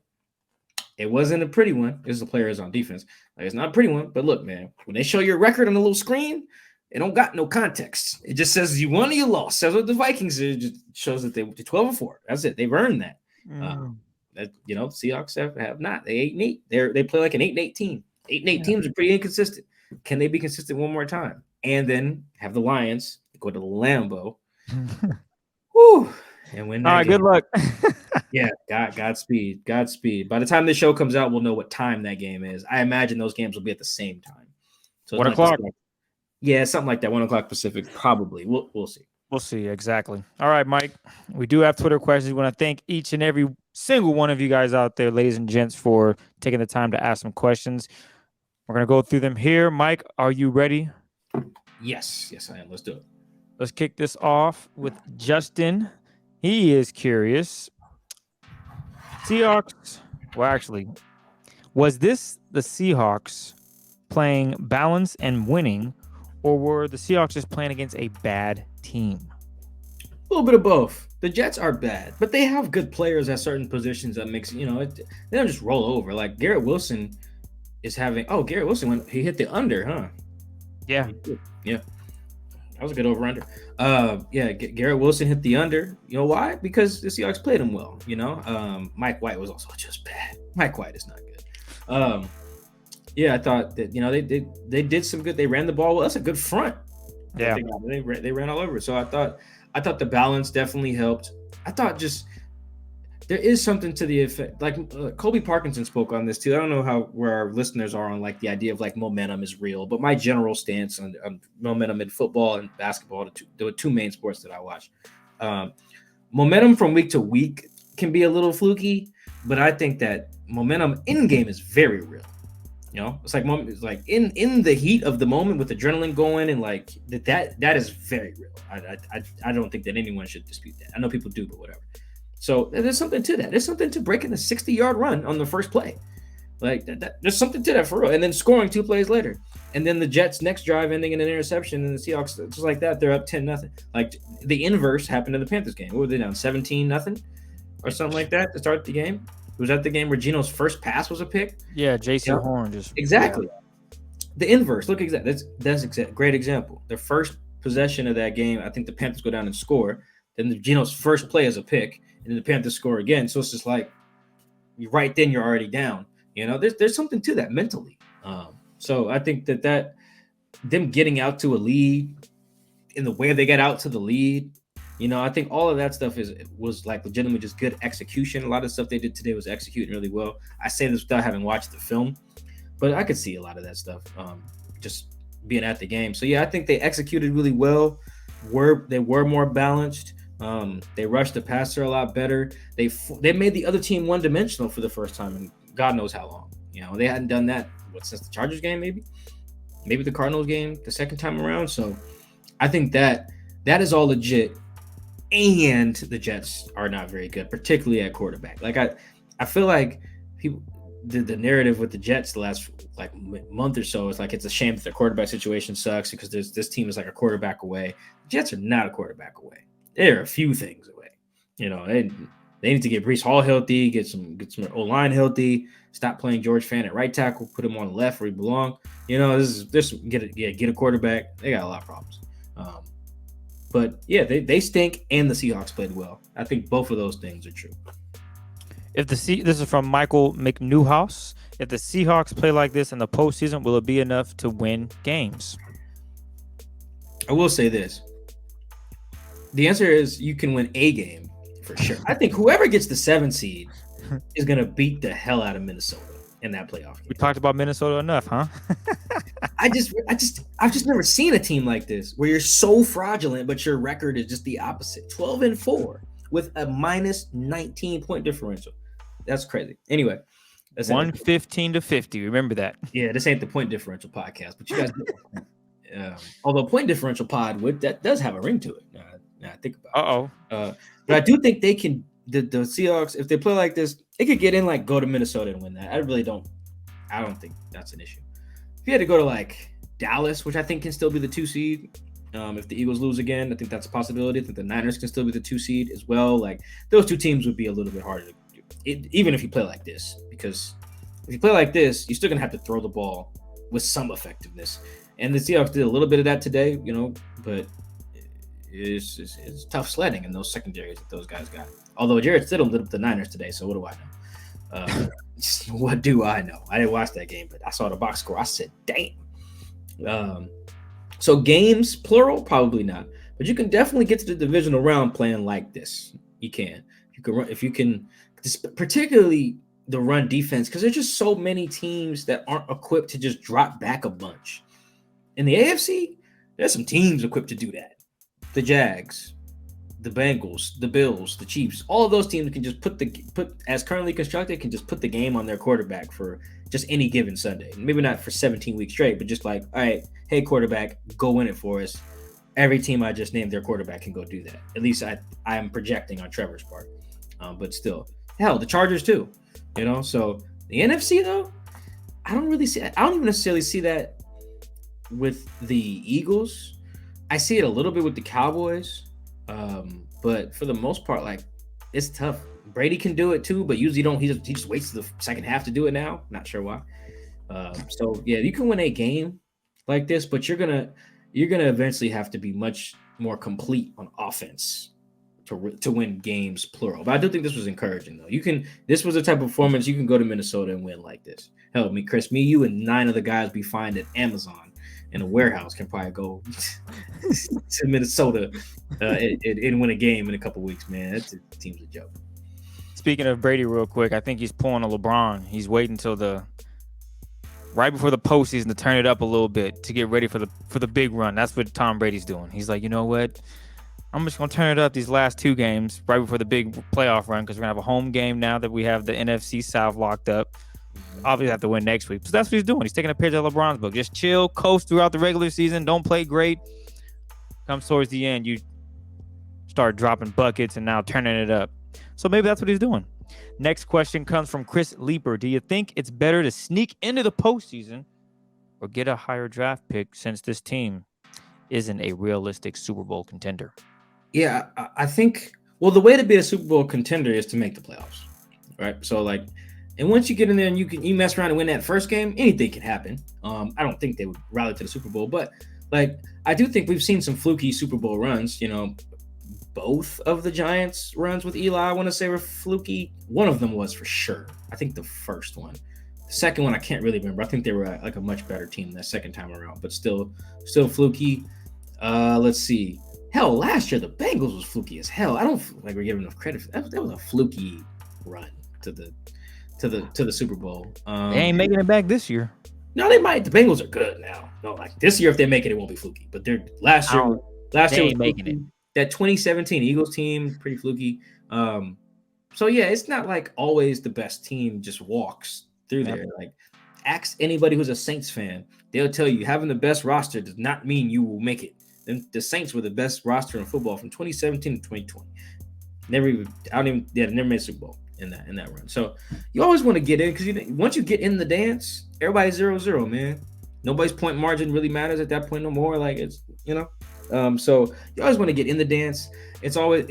it wasn't a pretty one. This is the players on defense. Like, it's not a pretty one, but look, man, when they show your record on the little screen, it don't got no context. It just says you won or you lost. Says what the Vikings did. It just shows that they're 12-4. That's it. They've earned that. That Seahawks have not. They 8-8. They play like an 8-8 team. 8-8 teams are pretty inconsistent. Can they be consistent one more time? And then have the Lions go to Lambeau. Whew. And win that All right, game. good luck. Yeah, Godspeed. By the time the show comes out, we'll know what time that game is. I imagine those games will be at the same time. So 1 o'clock. Yeah, something like that. 1 o'clock Pacific, probably. We'll see. We'll see. Exactly. All right, Mike. We do have Twitter questions. We want to thank each and every single one of you guys out there, ladies and gents, for taking the time to ask some questions. We're going to go through them here. Mike, are you ready? Yes, I am. Let's do it. Let's kick this off with Justin. He is curious. Seahawks. Well, actually, was this the Seahawks playing balance and winning, or were the Seahawks just playing against a bad team? A little bit of both. The Jets are bad, but they have good players at certain positions that makes, they don't just roll over. Like Garrett Wilson is having, Garrett Wilson, when he hit the under, huh? Yeah. That was a good over-under. Garrett Wilson hit the under. You know why? Because the Seahawks played him well, Mike White was also just bad. Mike White is not good. I thought that, they did some good. They ran the ball well. That's a good front. Yeah. They ran all over. So I thought the balance definitely helped. I thought just there is something to the effect, like Colby Parkinson spoke on this too. I don't know where our listeners are on like the idea of like momentum is real, but my general stance on momentum in football and basketball, the two main sports that I watch, momentum from week to week can be a little fluky, but I think that momentum in game is very real. It's like in the heat of the moment with adrenaline going and like that is very real. I don't think that anyone should dispute that. I know people do, but whatever. So there's something to that. There's something to breaking the 60-yard run on the first play. Like there's something to that for real. And then scoring 2 plays later. And then the Jets' next drive ending in an interception, and the Seahawks, just like that, they're up 10-0. Like the inverse happened in the Panthers game. What were they down? 17-0 or something like that to start the game? Was that the game where Geno's first pass was a pick? Yeah, J.C. Horn just exactly. The inverse. Look, that's great example. Their first possession of that game, I think the Panthers go down and score. Then Geno's first play is a pick, and then the Panthers score again. So it's just like right then you're already down. There's something to that mentally. So I think that them getting out to a lead in the way they get out to the lead, I think all of that stuff was like legitimately just good execution. A lot of stuff they did today was executing really well. I say this without having watched the film, but I could see a lot of that stuff just being at the game. So yeah, I think they executed really well. They were more balanced. They rushed the passer a lot better. They made the other team one-dimensional for the first time in God knows how long. They hadn't done that since the Chargers game, maybe the Cardinals game the second time around. So I think that is all legit. And the Jets are not very good, particularly at quarterback. Like I feel like people the narrative with the Jets the last like month or so is like it's a shame that their quarterback situation sucks because this team is like a quarterback away. The Jets are not a quarterback away. They're a few things away. They need to get Breece Hall healthy, get some O-line healthy, stop playing George Fant at right tackle, put him on the left where he belongs. Get a quarterback. They got a lot of problems. But yeah, they stink, and the Seahawks played well. I think both of those things are true. This is from Michael McNewhouse. If the Seahawks play like this in the postseason, will it be enough to win games? I will say this. The answer is you can win a game for sure. I think whoever gets the 7 seed is going to beat the hell out of Minnesota in that playoff game. We talked about Minnesota enough, huh? I've just never seen a team like this where you're so fraudulent, but your record is just the opposite. 12-4 with a minus 19 point differential. That's crazy. Anyway, 115-50. Remember that. Yeah, this ain't the point differential podcast, but you guys although point differential pod that does have a ring to it. Now I think about it. But I do think they can. The Seahawks, if they play like this, they could get in, like go to Minnesota and win that. I don't think that's an issue. If you had to go to like Dallas, which I think can still be the 2 seed, if the Eagles lose again, I think that's a possibility. I think the Niners can still be the 2 seed as well. Like those two teams would be a little bit harder to do, even if you play like this, because if you play like this, you're still gonna have to throw the ball with some effectiveness. And the Seahawks did a little bit of that today, but it's tough sledding in those secondaries that those guys got. Although Jared Stidham lit up the Niners today, so what do I know? What do I know? I didn't watch that game, but I saw the box score. I said, damn. So games, plural, probably not. But you can definitely get to the divisional round playing like this. You can. If you can, particularly the run defense, because there's just so many teams that aren't equipped to just drop back a bunch. In the AFC, there's some teams equipped to do that. The Jags, the Bengals, the Bills, the Chiefs, all of those teams can just put as currently constructed, can just put the game on their quarterback for just any given Sunday. Maybe not for 17 weeks straight, but just like, all right, hey, quarterback, go win it for us. Every team I just named, their quarterback can go do that. At least I am projecting on Trevor's part. But still, hell, the Chargers too. So the NFC though, I don't even necessarily see that with the Eagles. I see it a little bit with the Cowboys. But for the most part, like it's tough. Brady can do it too, but usually he just waits to the second half to do it now. Not sure why. So yeah, you can win a game like this, but you're gonna eventually have to be much more complete on offense to win games plural. But I do think this was encouraging though. This was the type of performance you can go to Minnesota and win like this. Hell, Chris, you and 9 of the guys we find at Amazon in a warehouse can probably go to Minnesota and win a game in a couple weeks, man. That team's a joke. Speaking of Brady real quick, I think he's pulling a LeBron. He's waiting till right before the postseason to turn it up a little bit to get ready for the big run. That's what Tom Brady's doing. He's like, you know what? I'm just going to turn it up these last 2 games right before the big playoff run because we're going to have a home game now that we have the NFC South locked up. Obviously have to win next week. So that's what he's doing. He's taking a page out of LeBron's book. Just chill, coast throughout the regular season. Don't play great. Comes towards the end, you start dropping buckets and now turning it up. So maybe that's what he's doing. Next question comes from Chris Leeper. Do you think it's better to sneak into the postseason or get a higher draft pick since this team isn't a realistic Super Bowl contender? Yeah, I think, the way to be a Super Bowl contender is to make the playoffs, right? So and once you get in there and you mess around and win that first game, anything can happen. I don't think they would rally to the Super Bowl, but like I do think we've seen some fluky Super Bowl runs. Both of the Giants runs with Eli, I want to say, were fluky. One of them was for sure. I think the first one. The second one, I can't really remember. I think they were like a much better team that second time around, but still fluky. Let's see. Hell, last year the Bengals was fluky as hell. I don't feel like we're giving enough credit for that. That was a fluky run to the Super Bowl. They ain't making it back this year. No, they might. The Bengals are good now. No, like this year, if they make it, it won't be fluky. But they're last year was making it. That 2017 Eagles team, pretty fluky. So yeah, it's not like always the best team just walks through there. Like, ask anybody who's a Saints fan. They'll tell you having the best roster does not mean you will make it. And the Saints were the best roster in football from 2017 to 2020. Never made a Super Bowl in that run. So you always want to get in because once you get in the dance, everybody's 0-0, man. Nobody's point margin really matters at that point no more. Like it's so you always want to get in the dance. It's always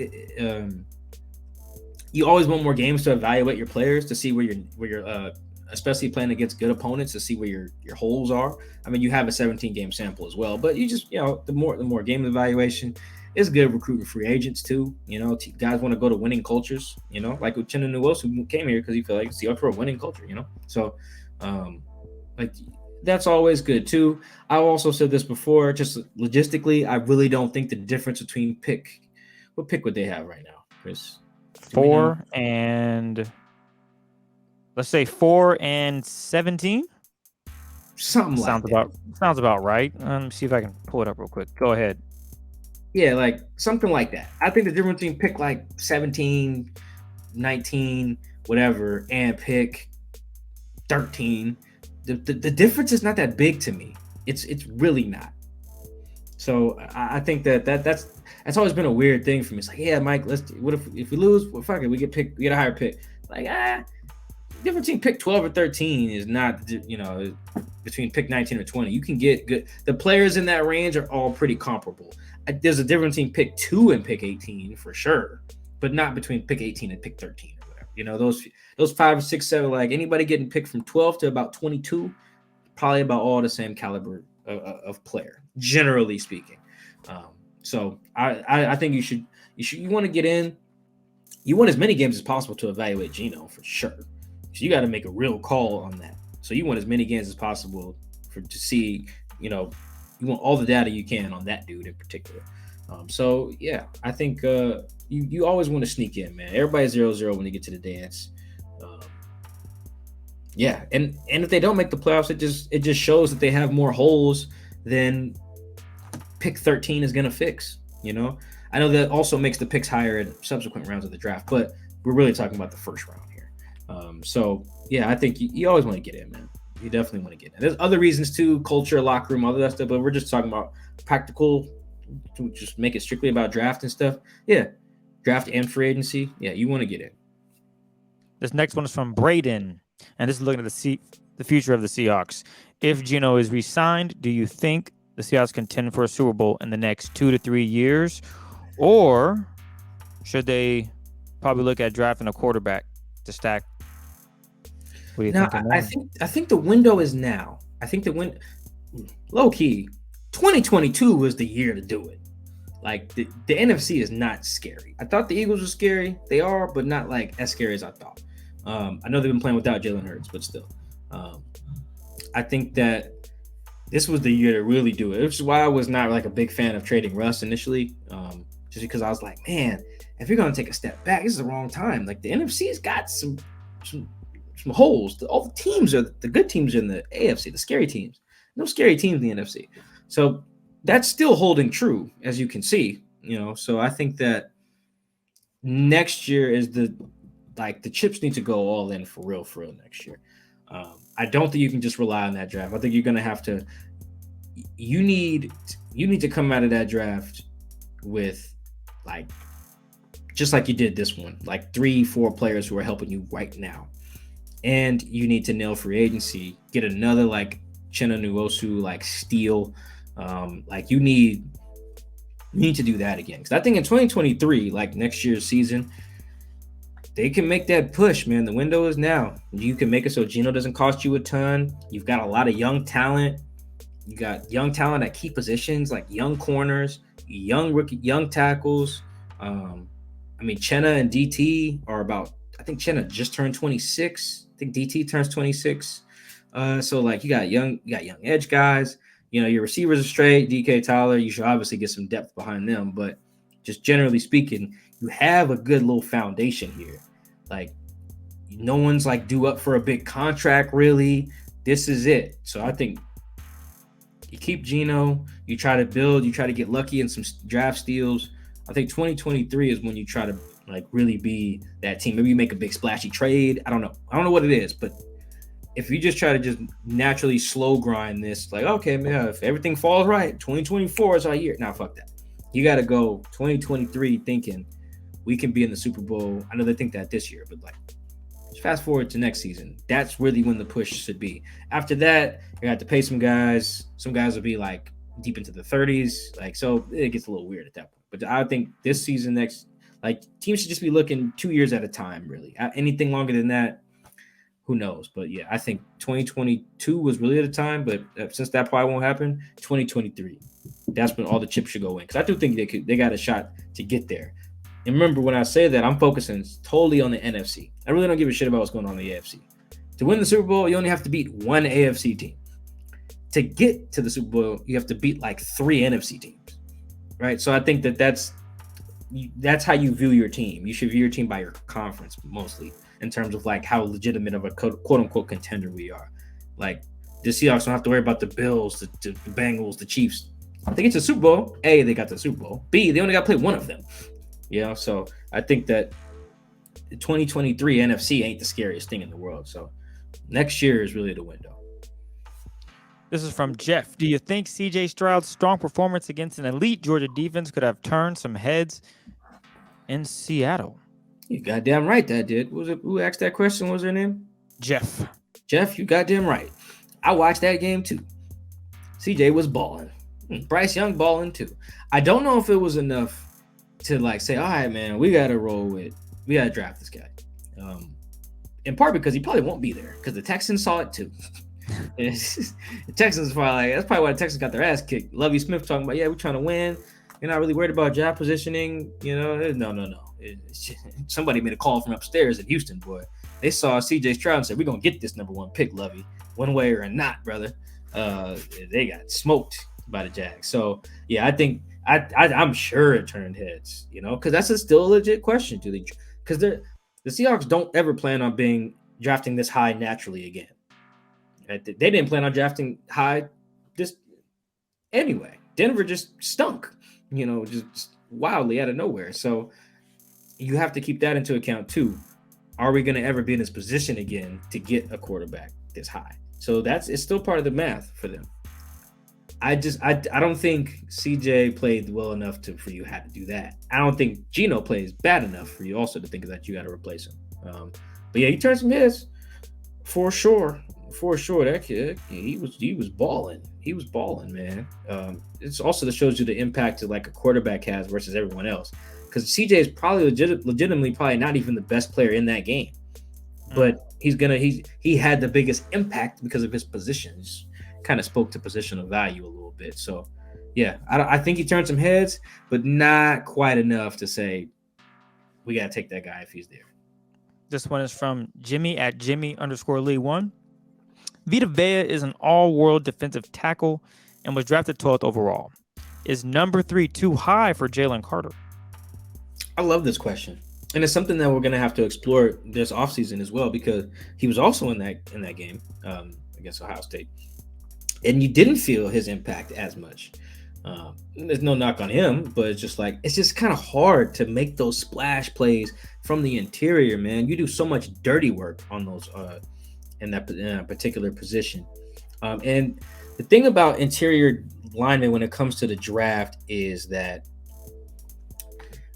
you always want more games to evaluate your players to see where you're especially playing against good opponents to see where your holes are. I mean, you have a 17 game sample as well, but you just the more game evaluation is good recruiting free agents too. Guys want to go to winning cultures. Like with Uchenna Nwosu who came here because he felt like Seahawks were a winning culture. So like. That's always good too. I also said this before, just logistically, I really don't think the difference between what pick would they have right now, Chris? 4 and let's say 4 and 17. Something sounds about right. Let me see if I can pull it up real quick. Go ahead. Yeah, like something like that. I think the difference between pick like 17, 19, whatever, and pick 13. The difference is not that big to me. It's really not. So I think that's always been a weird thing for me. It's like, yeah, Mike, what if we lose? Well, fuck it, we get a higher pick. Like, difference between pick 12 or 13 is not, between pick 19 or 20. You can get good. The players in that range are all pretty comparable. There's a difference between pick 2 and pick 18 for sure, but not between pick 18 and pick 13. Those 5, 6, 7, like anybody getting picked from 12 to about 22, probably about all the same caliber of player, generally speaking. So I think you want to get in. You want as many games as possible to evaluate Geno for sure. So you got to make a real call on that. So you want as many games as possible to see. You want all the data you can on that dude in particular. So yeah, I think you always want to sneak in, man. Everybody's 0-0 when they get to the dance. Yeah, and if they don't make the playoffs, it just shows that they have more holes than pick 13 is gonna fix. I know that also makes the picks higher in subsequent rounds of the draft, but we're really talking about the first round here. So yeah, I think you always want to get in, man. You definitely want to get in. There's other reasons too, culture, locker room, all that stuff, but we're just talking about practical. To just make it strictly about draft and stuff. Yeah, draft and free agency. Yeah, you want to get in. This next one is from Braden, and this is looking at the future of the Seahawks. If Geno is re-signed, do you think the Seahawks contend for a Super Bowl in the next 2 to 3 years, or should they probably look at drafting a quarterback to stack? What do you think? I think the window is now. I think low key. 2022 was the year to do it. Like the NFC is not scary. I thought the Eagles were scary. They are, but not like as scary as I thought. I know they've been playing without Jalen Hurts, but still. I think that this was the year to really do it, which is why I was not like a big fan of trading Russ initially. Just because I was like, man, if you're gonna take a step back, this is the wrong time. Like the NFC's got some holes. All the teams the good teams are in the AFC, the scary teams. No scary teams in the NFC. So that's still holding true, as you can see, So I think that next year is the chips need to go all in for real next year. I don't think you can just rely on that draft. I think you're going to have to. You need to come out of that draft with just like you did this one, like 3-4 players who are helping you right now, and you need to nail free agency, get another Uchenna Nwosu steal. You need to do that again. Because I think in 2023, next year's season, they can make that push, man. The window is now. You can make it so Geno doesn't cost you a ton. You've got a lot of young talent. You got young talent at key positions, like young corners, young rookie, young tackles. I mean, Chenna and DT are about. I think Chenna just turned 26. I think DT turns 26. So like you got young edge guys. You know, your receivers are straight. DK Tyler, you should obviously get some depth behind them, but just generally speaking, you have a good little foundation here. Like, no one's like due up for a big contract, really. This is it. So I think you keep Geno, you try to build, you try to get lucky in some draft steals. I think 2023 is when you try to like really be that team. Maybe you make a big splashy trade. I don't know what it is, but if you just try to just naturally slow grind this, like, okay, man, if everything falls right, 2024 is our year. Now, fuck that. You got to go 2023 thinking we can be in the Super Bowl. I know they think that this year, but like, fast forward to next season. That's really when the push should be. After that, you have to pay some guys. Some guys will be like deep into the 30s. Like, so it gets a little weird at that point. But I think this season, like teams should just be looking 2 years at a time, really. Anything longer than that, who knows? But yeah, I think 2022 was really the time. But since that probably won't happen, 2023, that's when all the chips should go in. Because I do think they got a shot to get there. And remember, when I say that, I'm focusing totally on the NFC. I really don't give a shit about what's going on in the AFC. To win the Super Bowl, you only have to beat one AFC team. To get to the Super Bowl, you have to beat like 3 NFC teams, right? So I think that's how you view your team. You should view your team by your conference mostly, in terms of like how legitimate of a quote unquote contender we are. Like the Seahawks don't have to worry about the Bills, the Bengals, the Chiefs. They get to the Super Bowl. A, they got the Super Bowl. B, they only got to play one of them. You know, so I think that the 2023 NFC ain't the scariest thing in the world. So next year is really the window. This is from Jeff. Do you think CJ Stroud's strong performance against an elite Georgia defense could have turned some heads in Seattle? You goddamn right that did. Who asked that question? What was her name? Jeff. Jeff, you goddamn right. I watched that game too. CJ was balling. Bryce Young balling too. I don't know if it was enough to like say, all right, man, we got to draft this guy. In part because he probably won't be there because the Texans saw it too. The Texans probably that's probably why the Texans got their ass kicked. Lovie Smith talking about, yeah, we're trying to win. You're not really worried about job positioning. You know, no. Somebody made a call from upstairs in Houston, boy. They saw CJ Stroud and said, we're going to get this number 1 pick, Lovie, one way or not, brother. They got smoked by the Jags. So, yeah, I think I'm sure it turned heads, you know, because that's still a legit question. Because the Seahawks don't ever plan on drafting this high naturally again. They didn't plan on drafting high just anyway. Denver just stunk, you know, just wildly out of nowhere. So you have to keep that into account too. Are we going to ever be in this position again to get a quarterback this high? So it's still part of the math for them. I don't think CJ played well enough for you had to do that. I don't think Geno plays bad enough for you also to think that you got to replace him. But yeah, he turned some heads for sure. That kid, he was balling. He was balling, man. It's also that shows you the impact that like a quarterback has versus everyone else. Because CJ is probably legitimately probably not even the best player in that game, but he had the biggest impact because of his positions. Kind of spoke to positional value a little bit. So, yeah, I think he turned some heads, but not quite enough to say we got to take that guy if he's there. This one is from Jimmy at Jimmy_Lee1. Vita Vea is an all-world defensive tackle and was drafted 12th overall. Is number 3 too high for Jalen Carter? I love this question. And it's something that we're going to have to explore this offseason as well, because he was also in that game against Ohio State. And you didn't feel his impact as much. There's no knock on him, but it's just kind of hard to make those splash plays from the interior, man. You do so much dirty work on those in a particular position. And the thing about interior linemen when it comes to the draft is that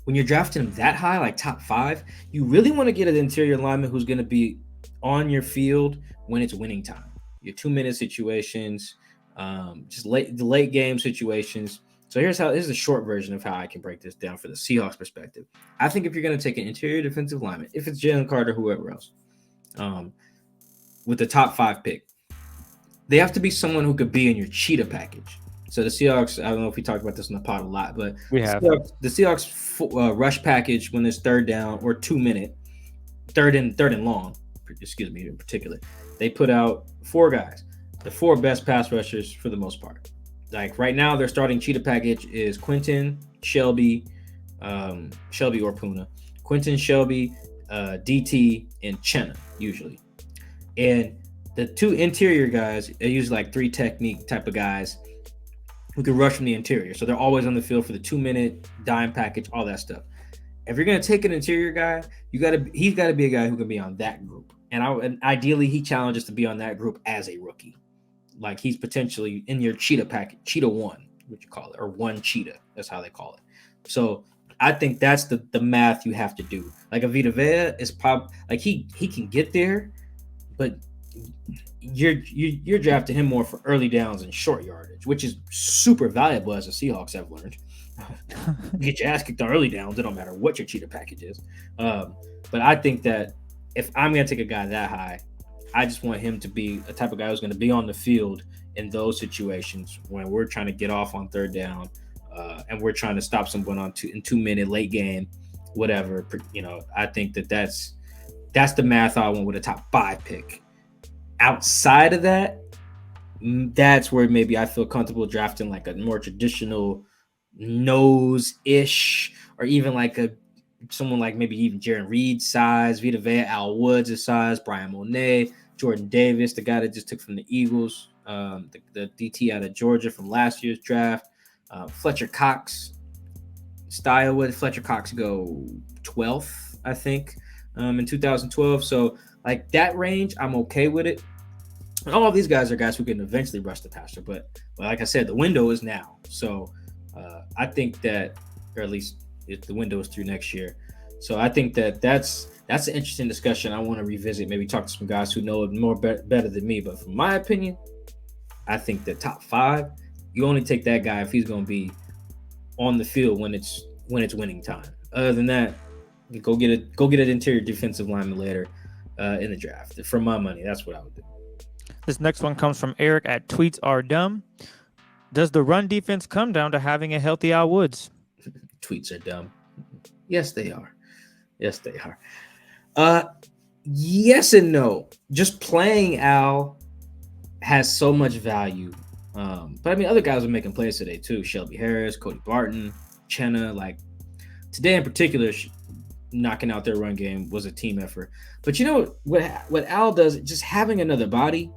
when you're drafting them that high, like top 5, you really want to get an interior lineman who's going to be on your field when it's winning time. Your 2-minute situations, just the late game situations. So here's a short version of how I can break this down for the Seahawks perspective. I think if you're going to take an interior defensive lineman, if it's Jalen Carter, whoever else, with the top 5 pick, they have to be someone who could be in your cheetah package. So the Seahawks, I don't know if we talked about this in the pod a lot, but We have. The Seahawks rush package when there's third down or 2 minute, third and long, excuse me, in particular, they put out 4 guys, the 4 best pass rushers for the most part. Like right now, their starting cheetah package is Quentin, Shelby or Puna, Quentin, Shelby, DT, and Chenna usually, and the 2 interior guys are usually like 3 technique type of guys who can rush from the interior. So they're always on the field for the 2 minute dime package, all that stuff. If you're gonna take an interior guy, he's got to be a guy who can be on that group, and ideally he challenges to be on that group as a rookie. Like he's potentially in your cheetah package, cheetah 1, what you call it, or 1 cheetah. That's how they call it. So I think that's the math you have to do. Like a Vita Vea is probably like he can get there, but you're drafting him more for early downs and short yardage, which is super valuable as the Seahawks have learned. Get your ass kicked on early downs. It don't matter what your cheetah package is. But I think that if I'm going to take a guy that high, I just want him to be a type of guy who's going to be on the field in those situations when we're trying to get off on third down and we're trying to stop someone in 2 minute late game, whatever. I think that's the math I want with a top 5 pick. Outside of that, that's where maybe I feel comfortable drafting like a more traditional nose-ish, or even like someone like maybe even Jaron Reed size, Vita Vea, Al Woods' size, Brian Monet, Jordan Davis, the guy that just took from the Eagles, the DT out of Georgia from last year's draft, Fletcher Cox style. Would Fletcher Cox go 12th, I think, in 2012? So like that range, I'm okay with it. And all of these guys are guys who can eventually rush the passer, but like I said, the window is now. So I think that, or at least the window is through next year. So I think that's an interesting discussion. I want to revisit, maybe talk to some guys who know it more better than me. But from my opinion, I think the top 5, you only take that guy if he's going to be on the field when it's winning time. Other than that, you go get an interior defensive lineman later in the draft. For my money, that's what I would do. This next one comes from Eric at Tweets Are Dumb. Does the run defense come down to having a healthy Al Woods? Tweets are dumb. Yes, they are. Yes, they are. Yes and no. Just playing Al has so much value. But I mean, other guys are making plays today too. Shelby Harris, Cody Barton, Chenna. Like today in particular, knocking out their run game was a team effort. But you know what Al does? Just having another body.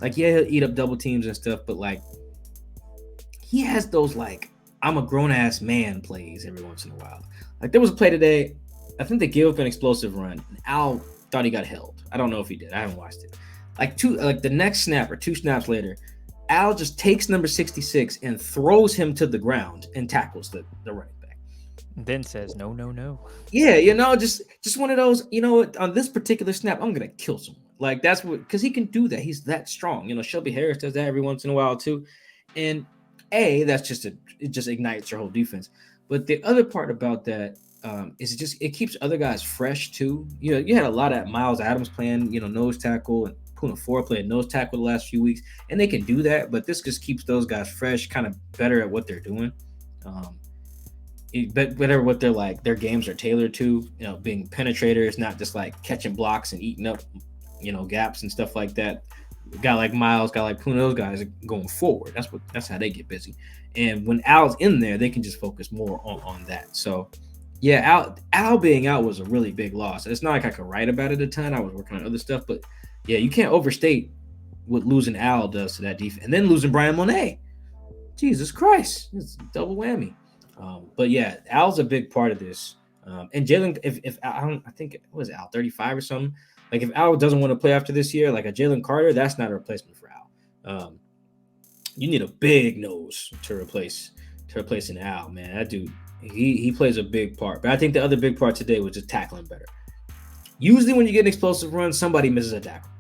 Like he'll eat up double teams and stuff, but like he has those like I'm a grown ass man plays every once in a while. Like there was a play today. I think they gave up an explosive run. And Al thought he got held. I don't know if he did. I haven't watched it. Like the next snap or 2 snaps later, Al just takes number 66 and throws him to the ground and tackles the running back. Then says no. Yeah, just one of those. You know what? On this particular snap, I'm gonna kill someone. Like that's what, because he can do that. He's that strong. You know, Shelby Harris does that every once in a while too. And that's it just ignites your whole defense. But the other part about that is it keeps other guys fresh too. You know, you had a lot of Miles Adams playing, nose tackle, and Puna 4 playing nose tackle the last few weeks, and they can do that. But this just keeps those guys fresh, kind of better at what they're doing. Whatever what they're like, their games are tailored to, being penetrators, not just like catching blocks and eating up, gaps and stuff like that. A guy like Miles, guy like Puna, those guys are going forward. That's how they get busy. And when Al's in there, they can just focus more on that. So, yeah, Al being out was a really big loss. It's not like I could write about it a ton. I was working on other stuff, but yeah, you can't overstate what losing Al does to that defense, and then losing Brian Monet. Jesus Christ, it's a double whammy. But yeah, Al's a big part of this. And Jalen, if I think it was Al 35 or something. Like if Al doesn't want to play after this year, like a Jalen Carter, that's not a replacement for Al. You need a big nose to replace an Al, man. That dude, he plays a big part. But I think the other big part today was just tackling better. Usually when you get an explosive run, somebody misses a tackle.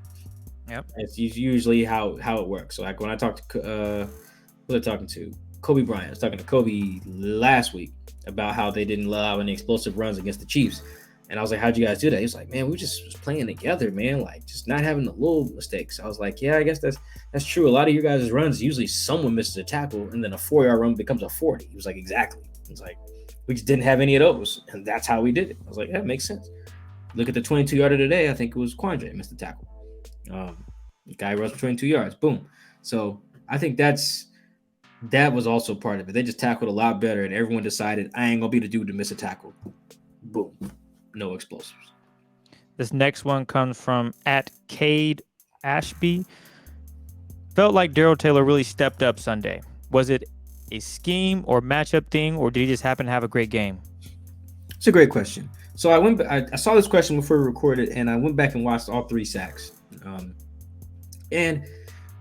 Yep. It's usually how it works. So like when I talked to who was I talking to? Kobe Bryant. I was talking to Kobe last week about how they didn't allow any explosive runs against the Chiefs. And I was like, how'd you guys do that? He was like, man, we just was playing together, man. Like, just not having the little mistakes. I was like, yeah, I guess that's true. A lot of your guys' runs, usually someone misses a tackle, and then a 4-yard run becomes a 40. He was like, exactly. He was like, we just didn't have any of those, and that's how we did it. I was like, yeah, makes sense. Look at the 22-yarder today. I think it was Quandre missed the tackle. The guy runs for 22 yards. Boom. So I think that was also part of it. They just tackled a lot better, and everyone decided, I ain't going to be the dude to miss a tackle. Boom. No explosives. This next one comes from @Cade Ashby. Felt like Darrell Taylor really stepped up Sunday. Was it a scheme or matchup thing, or did he just happen to have a great game? It's a great question. So I saw this question before we recorded, and I went back and watched all 3 sacks. And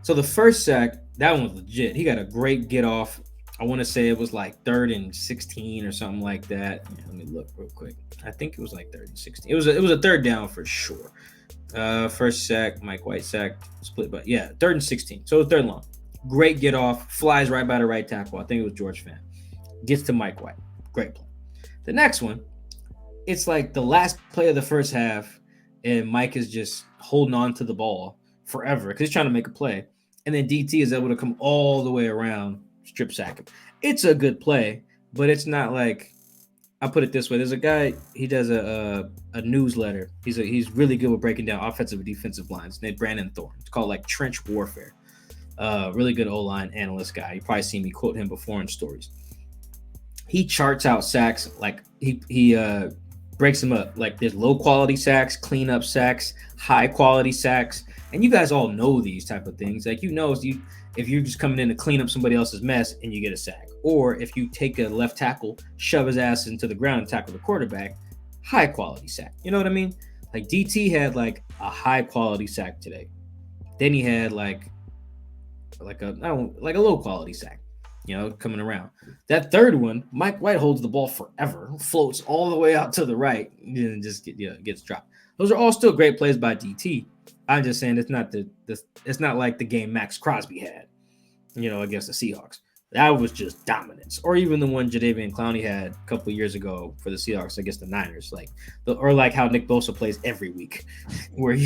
so the first sack, that one was legit. He got a great get off. I want to say it was like 3rd and 16 or something like that. Yeah, let me look real quick. I think it was like 3rd and 16. It was a 3rd down for sure. First sack, Mike White sack, split, but yeah, 3rd and 16. So it was 3rd and long. Great get off, flies right by the right tackle. I think it was George Fant. Gets to Mike White. Great play. The next one, it's like the last play of the first half, and Mike is just holding on to the ball forever because he's trying to make a play. And then DT is able to come all the way around, strip sack him. It's a good play, but it's not like, I'll put it this way. There's a guy, he does a newsletter. He's really good with breaking down offensive and defensive lines, named Brandon Thorne. It's called like Trench Warfare. Really good O-line analyst guy. You probably seen me quote him before in stories. He charts out sacks, like he breaks them up. Like there's low quality sacks, cleanup sacks, high quality sacks. And you guys all know these type of things. Like, if you're just coming in to clean up somebody else's mess and you get a sack, or if you take a left tackle, shove his ass into the ground and tackle the quarterback, high quality sack. You know what I mean? Like DT had like a high quality sack today. Then he had like a low quality sack, coming around. That third one, Mike White holds the ball forever, floats all the way out to the right, and just gets dropped. Those are all still great plays by DT. I'm just saying it's not like the game Max Crosby had, against the Seahawks. That was just dominance. Or even the one Jadeveon Clowney had a couple of years ago for the Seahawks against the Niners, or like how Nick Bosa plays every week, where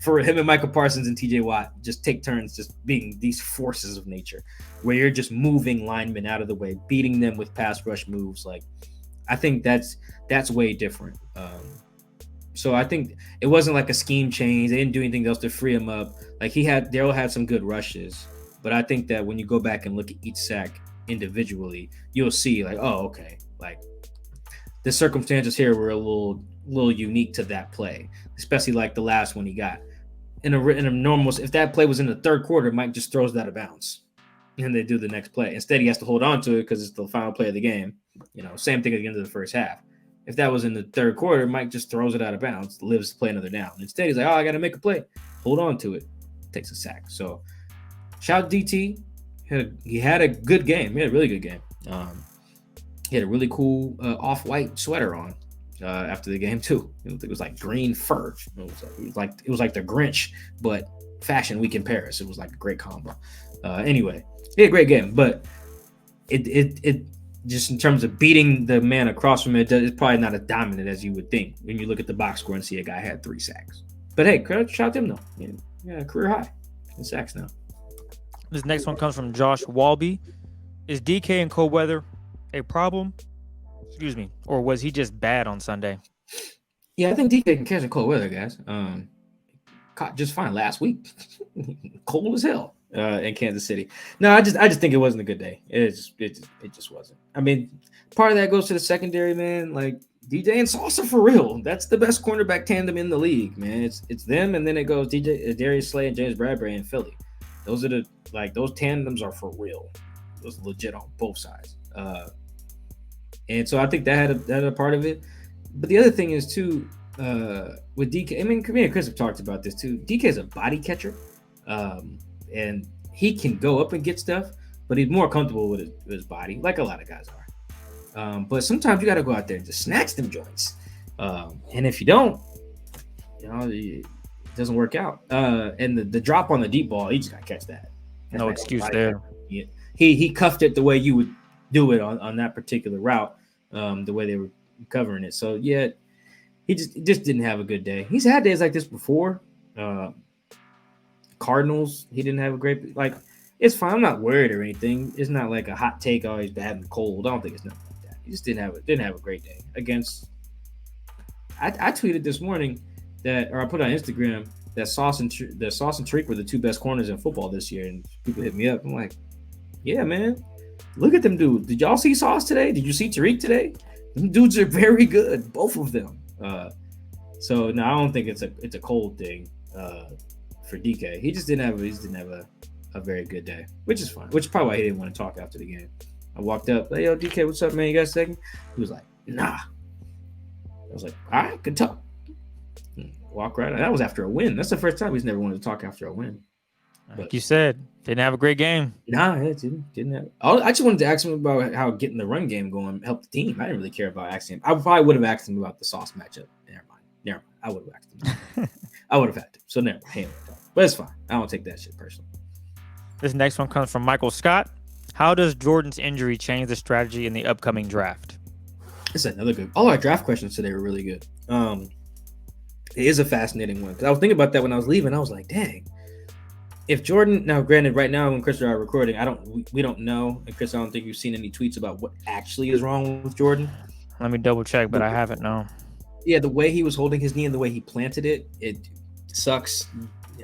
for him and Michael Parsons and TJ Watt just take turns just being these forces of nature, where you're just moving linemen out of the way, beating them with pass rush moves. Like, I think that's way different. So I think it wasn't like a scheme change. They didn't do anything else to free him up. Like Darrell had some good rushes, but I think that when you go back and look at each sack individually, you'll see like, oh, okay, like the circumstances here were a little unique to that play, especially like the last one he got. In a normal, if that play was in the third quarter, Mike just throws that out of bounds, and they do the next play. Instead, he has to hold on to it because it's the final play of the game. Same thing at the end of the first half. If that was in the third quarter, Mike just throws it out of bounds, lives to play another down. Instead, he's like, oh, I got to make a play. Hold on to it. Takes a sack. So, shout out DT. He had a good game. He had a really good game. He had a really cool off-white sweater on after the game, too. It was like green fur. It was like the Grinch, but Fashion Week in Paris. It was like a great combo. Anyway, he had a great game, but it just in terms of beating the man across from it, it's probably not as dominant as you would think when you look at the box score and see a guy had 3 sacks. But hey, shout out to him though. Yeah, career high in sacks now. This next one comes from Josh Walby. Is DK in cold weather a problem? Excuse me. Or was he just bad on Sunday? Yeah, I think DK can catch in cold weather, guys. Caught just fine last week. Cold as hell. In Kansas City. No, I just think it wasn't a good day. It just wasn't. I mean, part of that goes to the secondary, man. Like DJ and Salsa for real. That's the best cornerback tandem in the league, man. It's them, and then it goes Darius Slay and James Bradbury in Philly. Those are those tandems are for real. Those are legit on both sides. And so I think that had a part of it. But the other thing is too, with DK. I mean, me and Chris have talked about this too. DK is a body catcher. And he can go up and get stuff, but he's more comfortable with his body, like a lot of guys are. But sometimes you got to go out there and just snatch them joints. And if you don't, it doesn't work out. And the drop on the deep ball, he just got to catch that. No excuse there. He cuffed it the way you would do it on that particular route, the way they were covering it. So, yeah, He just didn't have a good day. He's had days like this before. Cardinals, he didn't have a great like. It's fine. I'm not worried or anything. It's not like a hot take. Oh, he's bad and cold. I don't think it's nothing like that. He just didn't have a great day against. I tweeted this morning that, or I put on Instagram that Sauce and Tariq were the two best corners in football this year, and people hit me up. I'm like, yeah, man, look at them dudes. Did y'all see Sauce today? Did you see Tariq today? Them dudes are very good, both of them. So no, I don't think it's a cold thing for DK. He just didn't have a very good day, which is fine. Which is probably why he didn't want to talk after the game. I walked up, like, yo, DK, what's up, man? You got a second? He was like, nah. I was like, all right, good talk. Walk right. That was after a win. That's the first time he's never wanted to talk after a win. Like you said, didn't have a great game. Nah, it didn't have. I just wanted to ask him about how getting the run game going helped the team. I didn't really care about asking him. I probably would have asked him about the Sauce matchup. Never mind. I would have asked him. I would have had to. So never mind. But it's fine. I don't take that shit personally. This next one comes from Michael Scott. How does Jordan's injury change the strategy in the upcoming draft? This is another good. All our draft questions today were really good. It is a fascinating one because I was thinking about that when I was leaving. I was like, dang, if Jordan. Now, granted, right now when Chris and I are recording, we don't know, and Chris, I don't think you've seen any tweets about what actually is wrong with Jordan. Let me double check, but I haven't. No. Yeah, the way he was holding his knee and the way he planted it sucks.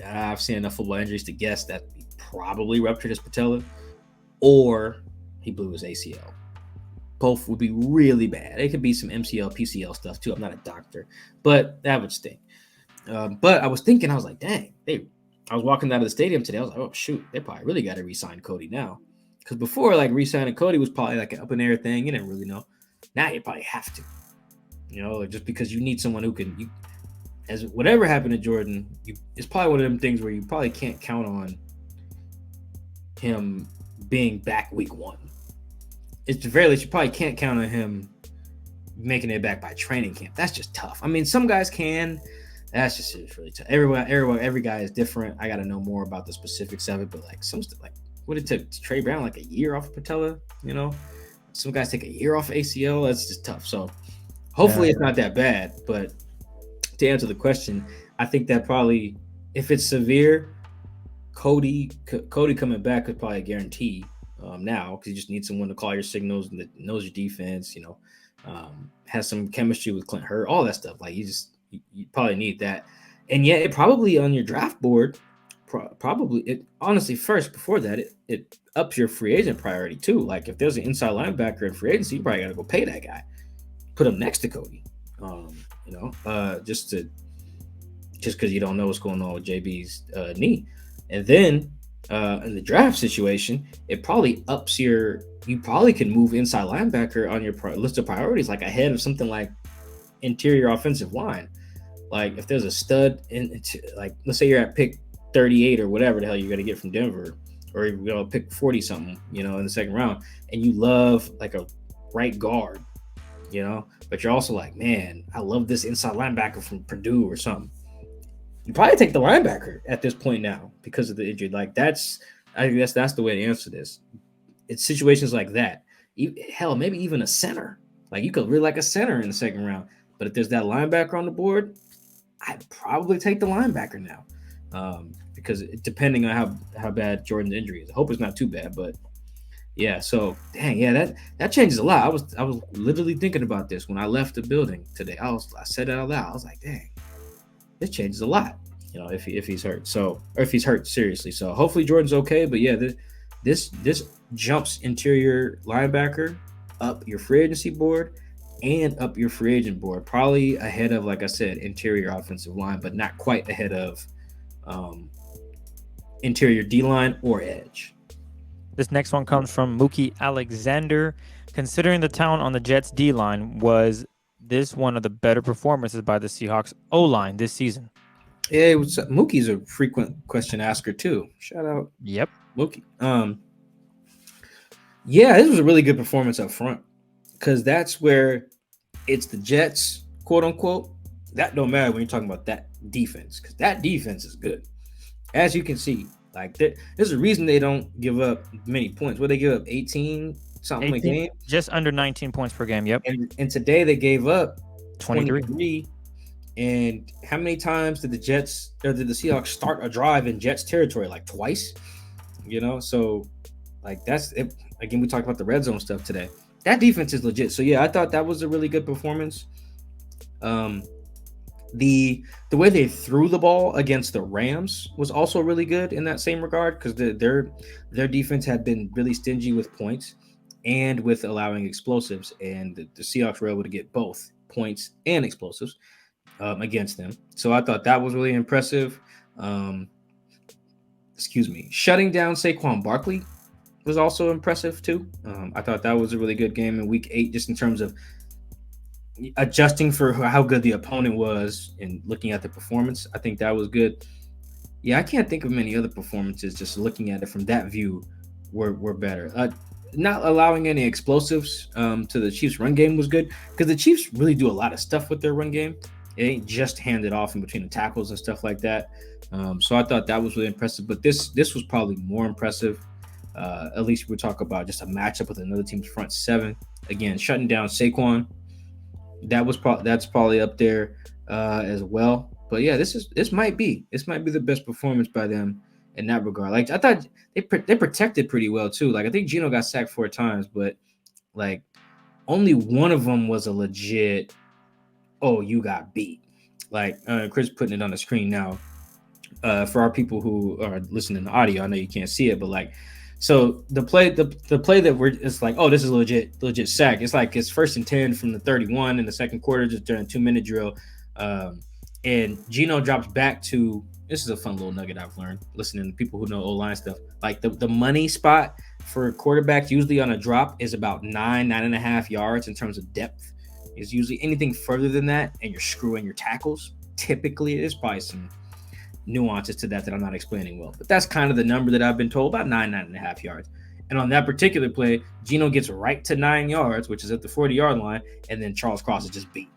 I've seen enough football injuries to guess that he probably ruptured his patella, or he blew his ACL. Both would be really bad. It could be some MCL, PCL stuff too. I'm not a doctor, but that would stink. But I was thinking, I was like, dang, I was walking out of the stadium today. I was like, oh shoot, they probably really got to re-sign Cody now. Because before, like, re-signing Cody was probably like an up in the air thing. You didn't really know. Now you probably have to. Just because you need someone who can. As whatever happened to Jordan, it's probably one of them things where you probably can't count on him being back week one. It's the very least, you probably can't count on him making it back by training camp. That's just tough. I mean, some guys can. That's just really tough. Every guy is different. I got to know more about the specifics of it, but like some stuff, like what it took to Trey Brown, like a year off of patella. Some guys take a year off ACL. That's just tough. So hopefully it's not that bad. But to answer the question, I think that probably if it's severe, Cody coming back is probably a guarantee. Now, because you just need someone to call your signals and that knows your defense, has some chemistry with Clint Hurd, all that stuff. Like you probably need that. And yet it probably on your draft board, honestly, first before that, it ups your free agent priority too. Like if there's an inside linebacker in free agency, you probably got to go pay that guy, put him next to Cody, just because you don't know what's going on with JB's knee. And then in the draft situation, it probably ups you probably can move inside linebacker on your list of priorities, like ahead of something like interior offensive line. Like if there's a stud like let's say you're at pick 38 or whatever the hell you're gonna get from Denver, or you're gonna pick 40 something, in the second round, and you love like a right guard, but you're also like, man, I love this inside linebacker from Purdue or something. You probably take the linebacker at this point now because of the injury. Like I guess that's the way to answer this. It's situations like that. Hell, maybe even a center. Like you could really like a center in the second round. But if there's that linebacker on the board, I'd probably take the linebacker now. Because depending on how bad Jordan's injury is. I hope it's not too bad, but yeah. So dang, yeah, that changes a lot. I was literally thinking about this when I left the building today. I said it out loud. I was like, dang. This changes a lot, if he's hurt. Or if he's hurt seriously. So hopefully Jordan's okay. But yeah, this jumps interior linebacker up your free agency board and up your free agent board, probably ahead of, like I said, interior offensive line, but not quite ahead of interior D line or edge. This next one comes from Mookie Alexander. Considering the talent on the Jets D line, was this one of the better performances by the Seahawks O-line this season? Yeah, Mookie's a frequent question asker too. Shout out. Yep. Mookie. Yeah, this was a really good performance up front because that's where it's the Jets, quote unquote. That don't matter when you're talking about that defense because that defense is good. As you can see, like there's a reason they don't give up many points. What they give up 18 something a game, just under 19 points per game. Yep. And today they gave up 23. And how many times did the Seahawks start a drive in Jets territory? Like twice, So like that's it. Again, we talked about the red zone stuff today. That defense is legit. So yeah, I thought that was a really good performance. The way they threw the ball against the Rams was also really good in that same regard because their defense had been really stingy with points and with allowing explosives, and the Seahawks were able to get both points and explosives against them. So I thought that was really impressive. Shutting down Saquon Barkley was also impressive too. I thought that was a really good game in Week 8, just in terms of adjusting for how good the opponent was and looking at the performance. I think that was good. Yeah, I can't think of many other performances just looking at it from that view were better. Not allowing any explosives to the Chiefs' run game was good because the Chiefs really do a lot of stuff with their run game. It ain't just handed off in between the tackles and stuff like that. So I thought that was really impressive. But this was probably more impressive. At least we talk about just a matchup with another team's front seven. Again, shutting down Saquon. That's probably up there as well. But yeah, this might be the best performance by them in that regard. Like I thought they protected pretty well too. Like I think Geno got sacked 4 times, but like only one of them was a legit, oh, you got beat. Like Chris putting it on the screen now. For our people who are listening to audio, I know you can't see it, but like, so the play that it's like, oh, this is legit sack. It's like it's 1st and 10 from the 31 in the second quarter, just during a 2-minute drill. And Geno drops back to, this is a fun little nugget I've learned listening to people who know O-line stuff. Like the money spot for quarterbacks usually on a drop is about 9.5 yards in terms of depth. Is usually anything further than that, and you're screwing your tackles. Typically, there's probably some nuances to that I'm not explaining well, but that's kind of the number that I've been told, about 9.5 yards. And on that particular play, Geno gets right to 9 yards, which is at the 40-yard line, and then Charles Cross is just beat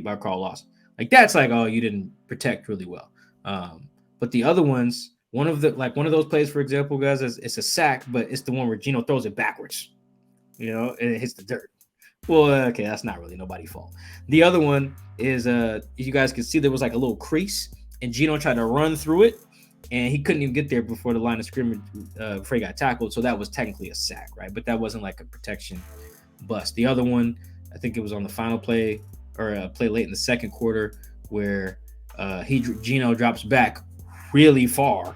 by Carl Lawson. Like that's like, oh, you didn't protect really well. But the other ones, one of those plays, for example, guys, it's a sack, but it's the one where Geno throws it backwards, and it hits the dirt. Well, okay, that's not really nobody's fault. The other one is, you guys can see there was like a little crease, and Geno tried to run through it, and he couldn't even get there before the line of scrimmage before he got tackled. So that was technically a sack, right? But that wasn't like a protection bust. The other one, I think it was on the final play or a play late in the second quarter where Geno drops back really far,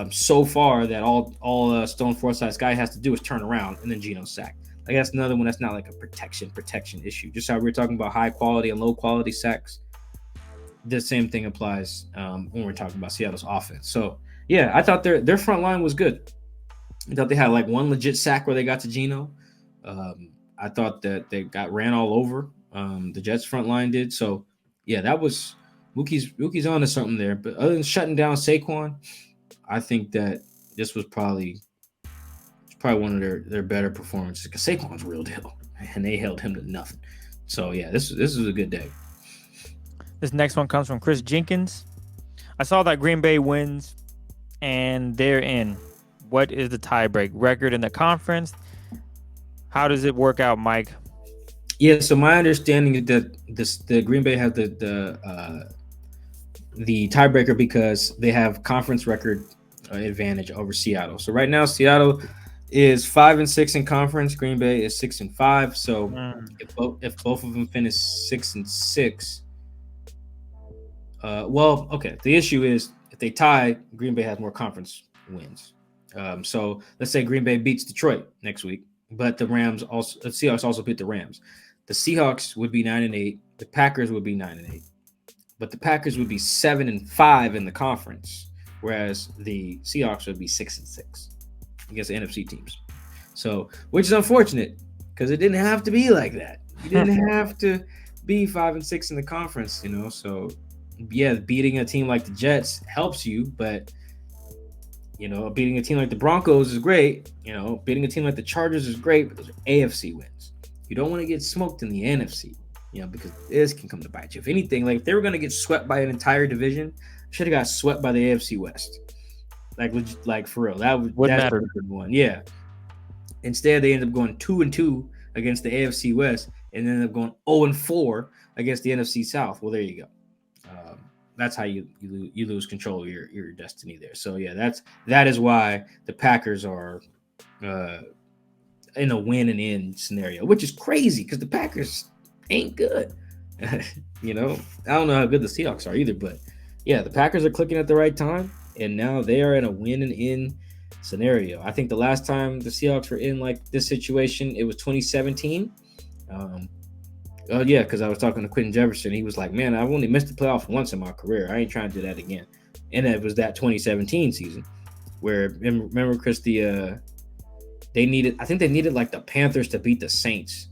so far that all Stone Forsythe's guy has to do is turn around, and then Geno's sacked. Like that's another one that's not like a protection issue. Just how we're talking about high quality and low quality sacks, the same thing applies when we're talking about Seattle's offense. So yeah, I thought their front line was good. I thought they had like one legit sack where they got to Geno. I thought that they got ran all over. The Jets front line did. So yeah, that was Mookie's on to something there. But other than shutting down Saquon, I think that this was probably one of their better performances because Saquon's real deal, and they held him to nothing. So yeah, this is a good day. This next one comes from Chris Jenkins. I saw that Green Bay wins, and they're in. What is the tiebreak record in the conference? How does it work out, Mike? Yeah, so my understanding is that the Green Bay have the tiebreaker because they have conference record advantage over Seattle. So right now, Seattle is 5-6 in conference. Green Bay is 6-5. So if both of them finish 6-6, the issue is if they tie, Green Bay has more conference wins. So let's say Green Bay beats Detroit next week, but the Seahawks also beat the Rams. The Seahawks would be 9-8. The Packers would be 9-8, but the Packers would be 7-5 in the conference, whereas the Seahawks would be 6-6 against the NFC teams. So, which is unfortunate because it didn't have to be like that. You didn't have to be 5-6 in the conference, So, yeah, beating a team like the Jets helps you, but beating a team like the Broncos is great. Beating a team like the Chargers is great, but those are AFC wins. You don't want to get smoked in the NFC, because this can come to bite you. If anything, like if they were going to get swept by an entire division, should have got swept by the AFC West. Like for real, that's a good one. Yeah. Instead, they end up going 2-2 against the AFC West, and then end up going 0-4 against the NFC South. Well, there you go. That's how you lose control of your destiny there. So yeah, that is why the Packers are in a win and in scenario, which is crazy because the Packers ain't good. You know, I don't know how good the Seahawks are either, but yeah, the Packers are clicking at the right time, and now they are in a win and in scenario. I think the last time the Seahawks were in like this situation, it was 2017. Oh yeah, because I was talking to Quentin Jefferson. He was like, "Man, I've only missed the playoffs once in my career. I ain't trying to do that again." And it was that 2017 season where remember Chris, they needed, I think they needed like the Panthers to beat the Saints,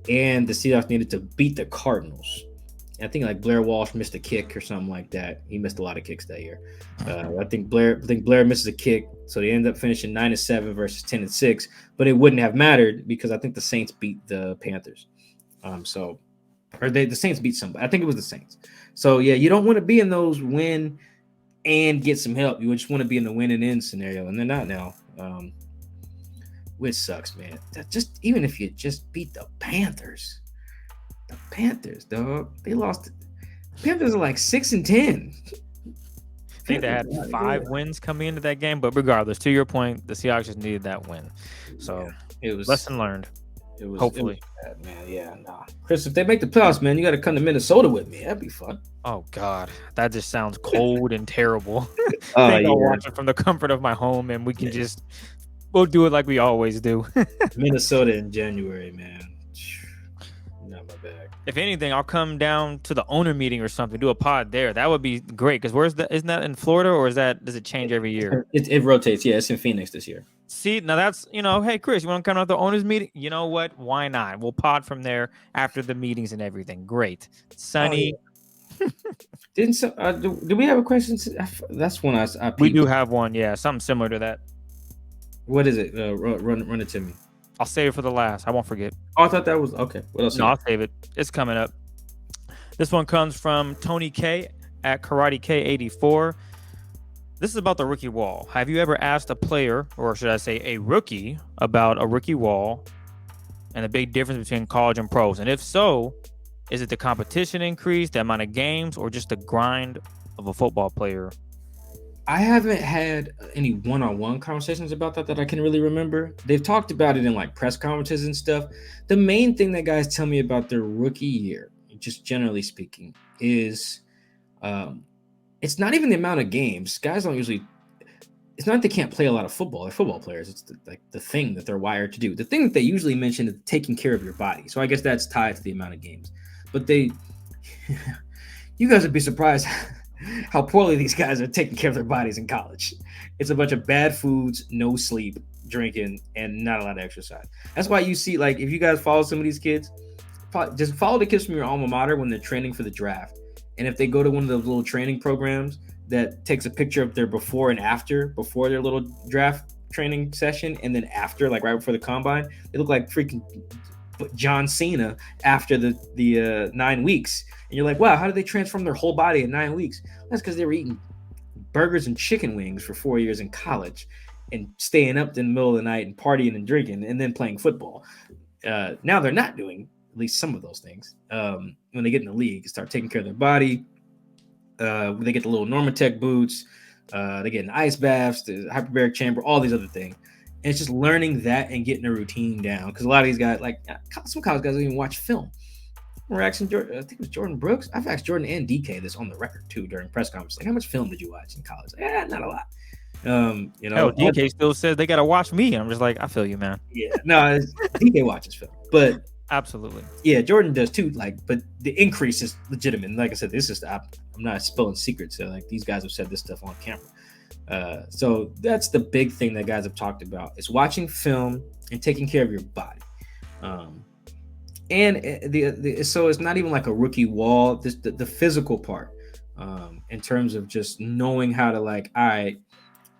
and the Seahawks needed to beat the Cardinals. I think like Blair Walsh missed a kick or something like that. He missed a lot of kicks that year. I think Blair misses a kick, so they ended up finishing 9-7 versus 10-6. But it wouldn't have mattered because I think the Saints beat the Panthers. The Saints beat somebody. I think it was the Saints. So yeah, you don't want to be in those win and get some help. You just want to be in the win and in scenario, and they're not now. Which sucks, man. Just even if you just beat the Panthers. The Panthers, dog. They lost. Panthers are like 6-10. I think they had 5 wins coming into that game, but regardless, to your point, the Seahawks just needed that win. So it was lesson learned. It was hopefully, bad, man. Yeah, nah. Chris, if they make the playoffs, man, you got to come to Minnesota with me. That'd be fun. Oh God, that just sounds cold and terrible. I'll watch it from the comfort of my home, and we can we'll do it like we always do. Minnesota in January, man. Not my bag. If anything, I'll come down to the owner meeting or something, do a pod there. That would be great. Because isn't that in Florida, or does it change every year? It rotates. Yeah, it's in Phoenix this year. See, now that's, hey, Chris, you want to come out to the owners meeting? You know what? Why not? We'll pod from there after the meetings and everything. Great. Sunny. Oh, yeah. Do we have a question? That's one I we do have one. Yeah, something similar to that. What is it? Run it to me. I'll save it for the last. I won't forget. Oh, I thought that was okay. What else? No, I'll save it. It's coming up. This one comes from Tony K at Karate K84. This is about the rookie wall. Have you ever asked a player, or should I say a rookie, about a rookie wall and the big difference between college and pros? And if so, is it the competition increase, the amount of games, or just the grind of a football player? I haven't had any one-on-one conversations about that I can really remember. They've talked about it in like press conferences and stuff. The main thing that guys tell me about their rookie year, just generally speaking, is it's not even the amount of games. Guys don't usually. It's not that they can't play a lot of football. They're football players. It's the thing that they're wired to do. The thing that they usually mention is taking care of your body. So I guess that's tied to the amount of games. But you guys would be surprised how poorly these guys are taking care of their bodies in college. It's a bunch of bad foods, no sleep, drinking, and not a lot of exercise. That's why you see, like, if you guys follow some of these kids, just follow the kids from your alma mater when they're training for the draft. And if they go to one of those little training programs that takes a picture of their before and after, before their little draft training session, and then after, like right before the combine, they look like freaking John Cena after the 9 weeks. And you're like, wow, how did they transform their whole body in 9 weeks? That's because they were eating burgers and chicken wings for 4 years in college and staying up in the middle of the night and partying and drinking and then playing football. Now they're not doing at least some of those things. When they get in the league, start taking care of their body. They get the little Normatec boots. They get in ice baths, the hyperbaric chamber, all these other things. And it's just learning that and getting a routine down. Because a lot of these guys, like some college guys, don't even watch film. We're asking Jordan, I think it was Jordan Brooks. I've asked Jordan and DK this on the record too during press conference. Like, how much film did you watch in college? Not a lot. Hell, DK still says they gotta watch me. I'm just like, I feel you, man. Yeah, no, DK watches film, but absolutely, yeah, Jordan does too. Like, but the increase is legitimate. And like I said, this is I'm not spilling secrets. So like these guys have said this stuff on camera. So that's the big thing that guys have talked about is watching film and taking care of your body. And so it's not even like a rookie wall, the physical part, in terms of just knowing how to, like, all right,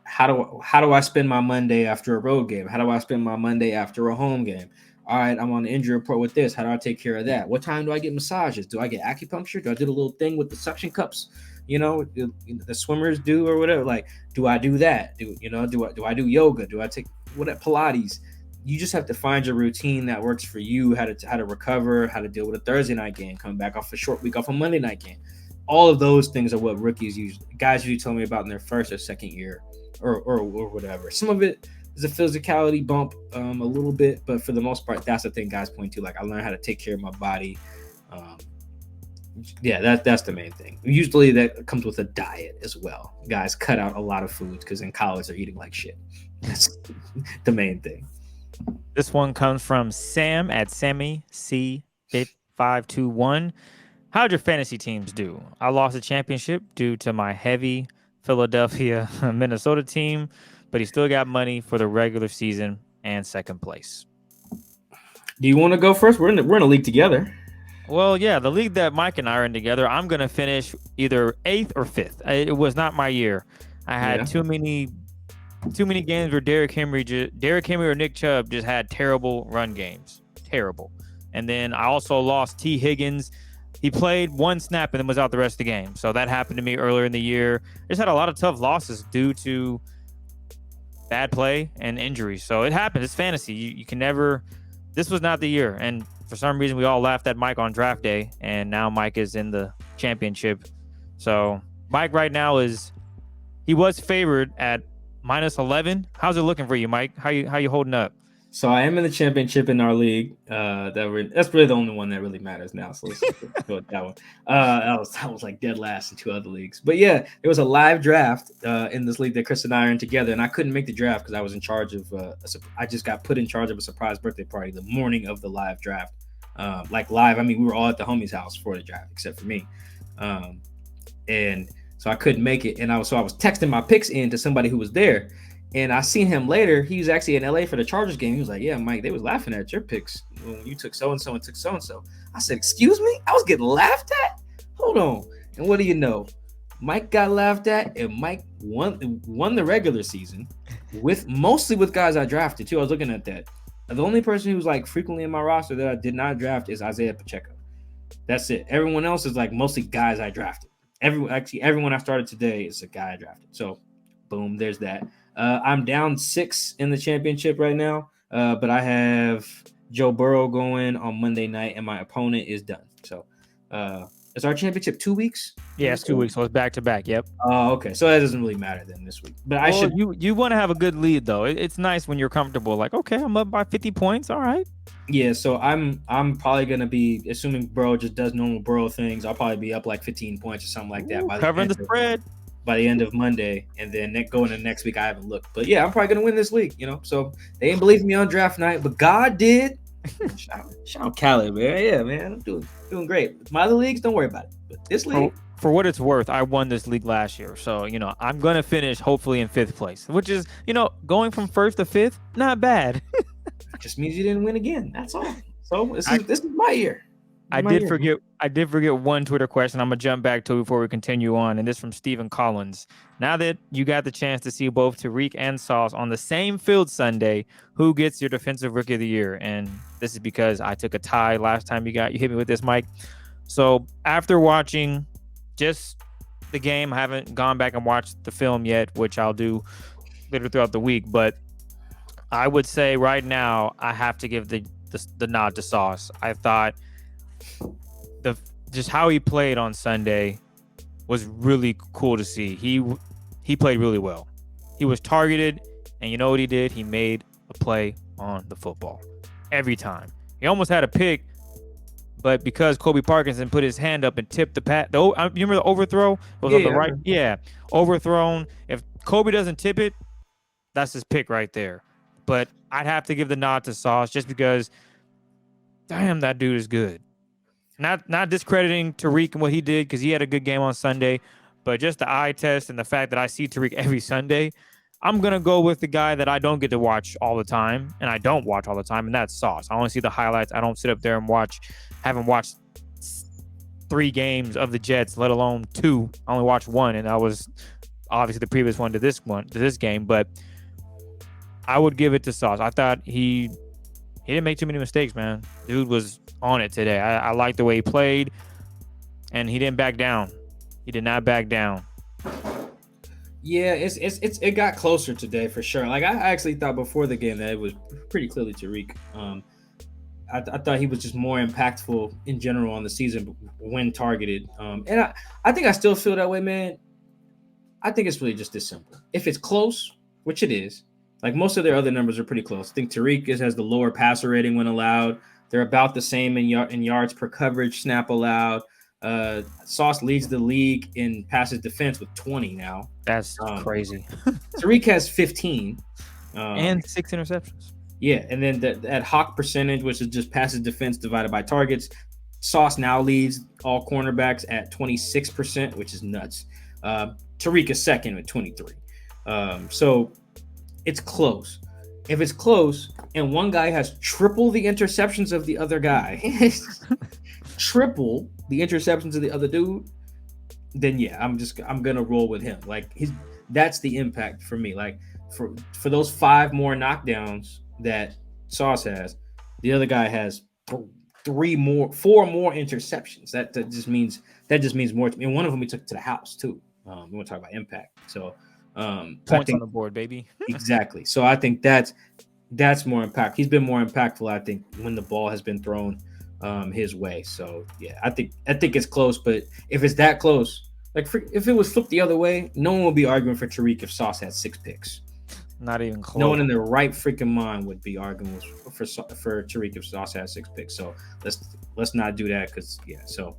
how do I spend my Monday after a road game? How do I spend my Monday after a home game? All right, I'm on the injury report with this. How do I take care of that? What time do I get massages? Do I get acupuncture? Do I do the little thing with the suction cups? The swimmers do or whatever. Like, do I do that? Do I do yoga? Do I take Pilates? You just have to find your routine that works for you, how to recover, how to deal with a Thursday night game, coming back off a short week off a Monday night game. all of those things are what guys usually tell me about in their first or second year, or whatever. Some of it is a physicality bump, a little bit, but for the most part, that's the thing guys point to. Like, I learned how to take care of my body. That's the main thing. Usually that comes with a diet as well. Guys cut out a lot of foods because in college they're eating like shit. That's the main thing. This one comes from Sam at Sammy C521. How'd your fantasy teams do? I lost a championship due to my heavy Philadelphia, Minnesota team, but he still got money for the regular season and second place. Do you want to go first? We're in a league together. Well, yeah, the league that Mike and I are in together, I'm going to finish either 8th or 5th. It was not my year. I had too many games where Derrick Henry or Nick Chubb just had terrible run games. Terrible. And then I also lost T. Higgins. He played one snap and then was out the rest of the game. So that happened to me earlier in the year. I just had a lot of tough losses due to bad play and injuries. So it happens. It's fantasy. You can never – this was not the year. And for some reason, we all laughed at Mike on draft day, and now Mike is in the championship. So Mike right now he was favored at -11. How's it looking for you, Mike? How you holding up? So I am in the championship in our league. That's really the only one that really matters now. So let's go with that one. I was like dead last in 2 other leagues. But yeah, there was a live draft in this league that Chris and I are in together, and I couldn't make the draft because I was in charge of. I just got put in charge of a surprise birthday party the morning of the live draft. Like live, I mean, we were all at the homie's house for the draft except for me, and so I couldn't make it. And I was texting my picks in to somebody who was there. And I seen him later. He was actually in LA for the Chargers game. He was like, "Yeah, Mike, they was laughing at your picks when you took so-and-so and took so-and-so." I said, "Excuse me? I was getting laughed at? Hold on." And what do you know? Mike got laughed at, and Mike won the regular season mostly with guys I drafted, too. I was looking at that. The only person who's like frequently in my roster that I did not draft is Isaiah Pacheco. That's it. Everyone else is like mostly guys I drafted. Everyone I started today is a guy I drafted. So, boom, there's that. I'm down 6 in the championship right now, but I have Joe Burrow going on Monday night, and my opponent is done. So, is our championship 2 weeks? Yeah, it's 2 weeks, so it's back to back. Yep. Oh, okay. So that doesn't really matter then this week. But You want to have a good lead though. It's nice when you're comfortable. Like, okay, I'm up by 50 points. All right. Yeah. So I'm probably gonna be, assuming Burrow just does normal Burrow things, I'll probably be up like 15 points or something like that. Covering the spread. By the end of Monday, and then going into next week, I haven't looked. But yeah, I'm probably gonna win this league, So they didn't believe me on draft night, but God did. Shout out Cali, man. Yeah, man, I'm doing great. My other leagues, don't worry about it. But this league, for what it's worth, I won this league last year, so I'm gonna finish hopefully in 5th place, which is going from 1st to 5th, not bad. Just means you didn't win again. That's all. So this is my year. I did forget one Twitter question. I'm gonna jump back to before we continue on, and this from Stephen Collins. Now that you got the chance to see both Tariq and Sauce on the same field Sunday, who gets your defensive rookie of the year? And this is because I took a tie last time you hit me with this, Mike. So after watching just the game, I haven't gone back and watched the film yet, which I'll do later throughout the week. But I would say right now I have to give the nod to Sauce. I thought just how he played on Sunday was really cool to see. He played really well. He was targeted, and you know what he did? He made a play on the football every time. He almost had a pick, but because Kobe Parkinson put his hand up and tipped the pat, you remember the overthrow? It was on the right. Yeah, overthrown. If Kobe doesn't tip it, that's his pick right there. But I'd have to give the nod to Sauce just because, damn, that dude is good. Not discrediting Tariq and what he did because he had a good game on Sunday, but just the eye test and the fact that I see Tariq every Sunday, I'm going to go with the guy that I don't get to watch all the time, and I don't watch all the time, and that's Sauce. I only see the highlights. I don't sit up there and haven't watched 3 games of the Jets, let alone 2. I only watched 1, and that was obviously the previous one to this game, but I would give it to Sauce. I thought he didn't make too many mistakes, man. Dude was on it today. I like the way he played, and he didn't back down. He did not back down. Yeah, it got closer today for sure. Like I actually thought before the game that it was pretty clearly Tariq. I thought he was just more impactful in general on the season when targeted. And I think I still feel that way, man. I think it's really just this simple. If it's close, which it is, like most of their other numbers are pretty close. I think Tariq has the lower passer rating when allowed. They're about the same in yards per coverage snap allowed. Sauce leads the league in passes defense with 20 now. That's crazy. Tariq has 15. And 6 interceptions. Yeah, and then that Hawk percentage, which is just passes defense divided by targets, Sauce now leads all cornerbacks at 26%, which is nuts. Tariq is second at 23. So it's close. If it's close and one guy has triple the interceptions of the other guy, triple the interceptions of the other dude, then yeah, I'm gonna roll with him. Like that's the impact for me. Like for those 5 more knockdowns that Sauce has, the other guy has 4 more interceptions. That just means more to me. And one of them we took to the house too. We want to talk about impact. So points on the board, baby. Exactly. So I think that's more impact. He's been more impactful, I think, when the ball has been thrown his way. So yeah, I think it's close. But if it's that close, like if it was flipped the other way, no one would be arguing for Tariq if Sauce had 6 picks. Not even close. No one in their right freaking mind would be arguing for Tariq if Sauce had 6 picks. So let's not do that because yeah. So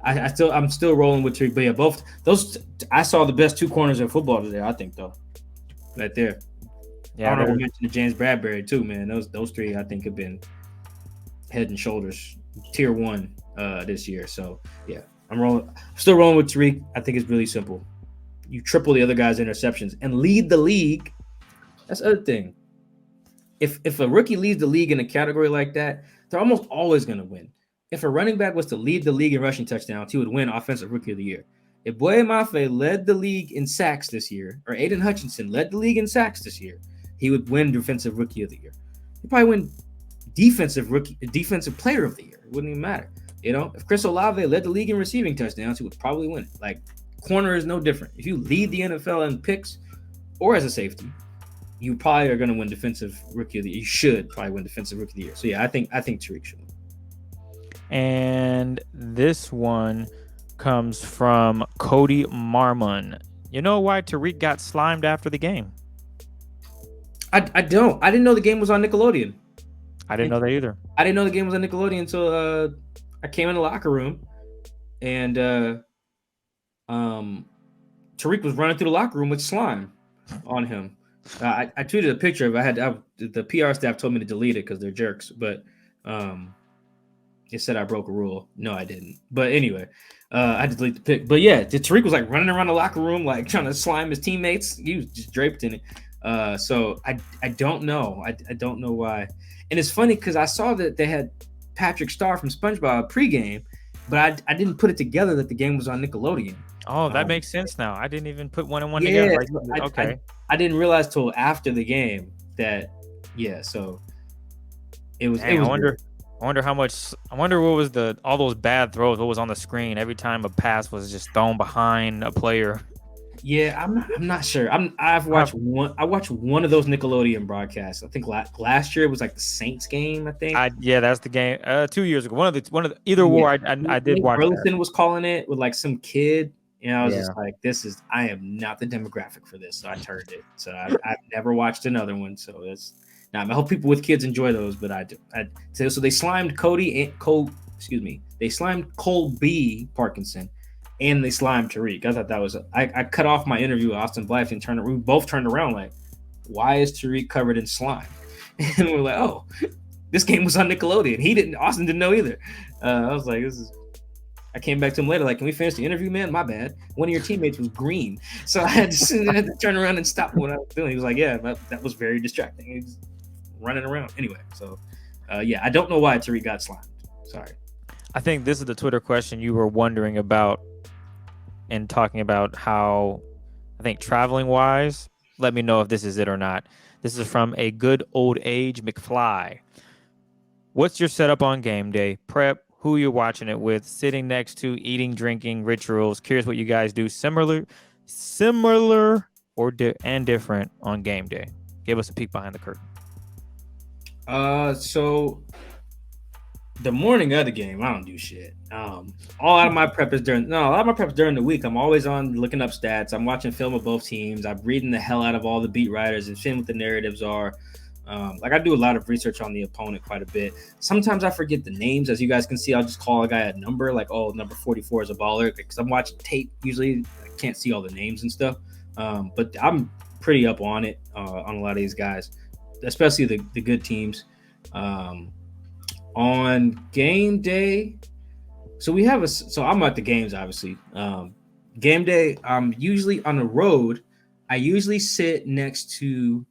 I'm still rolling with Tariq. But yeah, both those I saw the best 2 corners in football today. I think though, right there. Yeah, I don't know if we mentioned James Bradbury too, man. Those 3 I think have been head and shoulders tier 1 this year. So yeah, I'm still rolling with Tariq. I think it's really simple. You triple the other guy's interceptions and lead the league. That's the other thing. If a rookie leads the league in a category like that, they're almost always going to win. If a running back was to lead the league in rushing touchdowns, he would win Offensive Rookie of the Year. If Boye Mafe led the league in sacks this year, or Aiden Hutchinson led the league in sacks this year, he would win Defensive Rookie of the Year. He'd probably win Defensive Player of the Year. It wouldn't even matter. You know, if Chris Olave led the league in receiving touchdowns, he would probably win it. Like, corner is no different. If you lead the NFL in picks or as a safety, you probably are going to win Defensive Rookie of the Year. You should probably win Defensive Rookie of the Year. So yeah, I think Tariq should win. And this one comes from Cody Marmon. You know why Tariq got slimed after the game? I don't. I didn't know the game was on Nickelodeon. I didn't know that either. I didn't know the game was on Nickelodeon until I came in the locker room and Tariq was running through the locker room with slime on him. I tweeted a picture of it. The PR staff told me to delete it because they're jerks, but it said I broke a rule. No, I didn't. But anyway, I had to delete the pic. But yeah, Tariq was like running around the locker room, like trying to slime his teammates. He was just draped in it. So I don't know. I don't know why. And it's funny because I saw that they had Patrick Star from SpongeBob pregame, but I didn't put it together that the game was on Nickelodeon. Oh, that makes sense now. I didn't even put 1 and 1 together. Okay. I didn't realize till after the game that so it was. Dang, I wonder how much. I wonder what was all those bad throws. What was on the screen every time a pass was just thrown behind a player. Yeah, I'm not sure. I've watched one. I watched one of those Nickelodeon broadcasts. I think last year it was like the Saints game. I think. That's the game. 2 years ago. One of the either war. I did watch. Burleson was calling it with like some kid. And I was just like, I am not the demographic for this. So I turned it. So I've never watched another one. So that's not. I hope people with kids enjoy those, but I do. So they slimed They slimed Cole B. Parkinson, and they slimed Tariq. I thought that was. I cut off my interview with Austin Blythe and we both turned around like, why is Tariq covered in slime? And we're like, oh, this game was on Nickelodeon. Austin didn't know either. I was like, this is. I came back to him later, like, can we finish the interview, man? My bad. One of your teammates was green. So I had to turn around and stop what I was doing. He was like, yeah, that was very distracting. He was running around. Anyway, so, I don't know why Tariq got slimed. Sorry. I think this is the Twitter question you were wondering about and talking about how, I think, traveling-wise, let me know if this is it or not. This is from a good old age McFly. What's your setup on game day? Prep? Who you're watching it with, sitting next to, eating, drinking, rituals. Curious what you guys do similar or different on game day. Give us a peek behind the curtain. So The morning of the game, I don't do shit. All out of my prep is a lot of my prep is during the week. I'm always on looking up stats. I'm watching film of both teams. I'm reading the hell out of all the beat writers and seeing what the narratives are. Like I do a lot of research on the opponent quite a bit. Sometimes I forget the names. As you guys can see, I'll just call a guy a number, like, oh, number 44 is a baller, because I'm watching tape. Usually I can't see all the names and stuff. But I'm pretty up on it on a lot of these guys, especially the good teams. On game day, so I'm at the games, obviously. Game day, I'm usually on the road. I usually sit next to,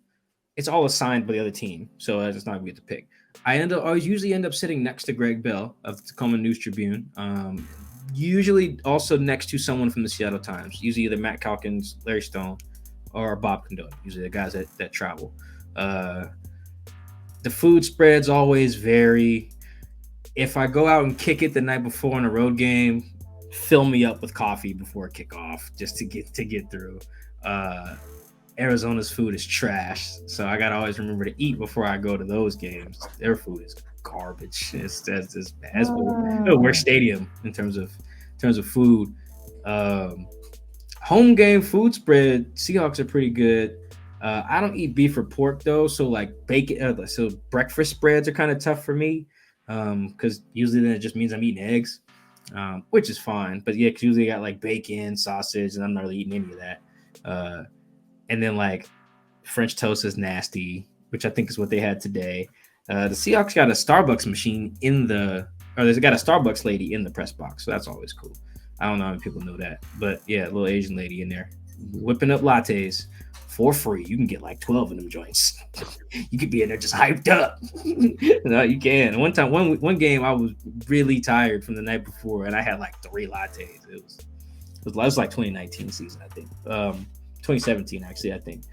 it's all assigned by the other team, so it's not we get to pick. I usually end up sitting next to Greg Bell of the Tacoma News Tribune. Usually also next to someone from the Seattle Times, usually either Matt Calkins, Larry Stone, or Bob Condon, usually the guys that travel. The food spreads always vary. If I go out and kick it the night before in a road game, fill me up with coffee before kickoff just to get through. Arizona's food is trash, so I gotta always remember to eat before I go to those games. Their food is garbage. It's bad. It's the worst stadium in terms of food. Home game food spread, Seahawks are pretty good. I don't eat beef or pork though, so like bacon. So breakfast spreads are kind of tough for me, because usually then it just means I'm eating eggs, which is fine. But yeah, because usually I got like bacon, sausage, and I'm not really eating any of that. And then like French toast is nasty, which I think is what they had today. The Seahawks got a Starbucks machine they've got a Starbucks lady in the press box, so that's always cool. I don't know how many people know that, but yeah, a little Asian lady in there whipping up lattes for free. You can get like 12 of them joints. You could be in there just hyped up. No, you can. One game, I was really tired from the night before, and I had like 3 lattes. It was like 2019 season, I think. 2017, actually, I think.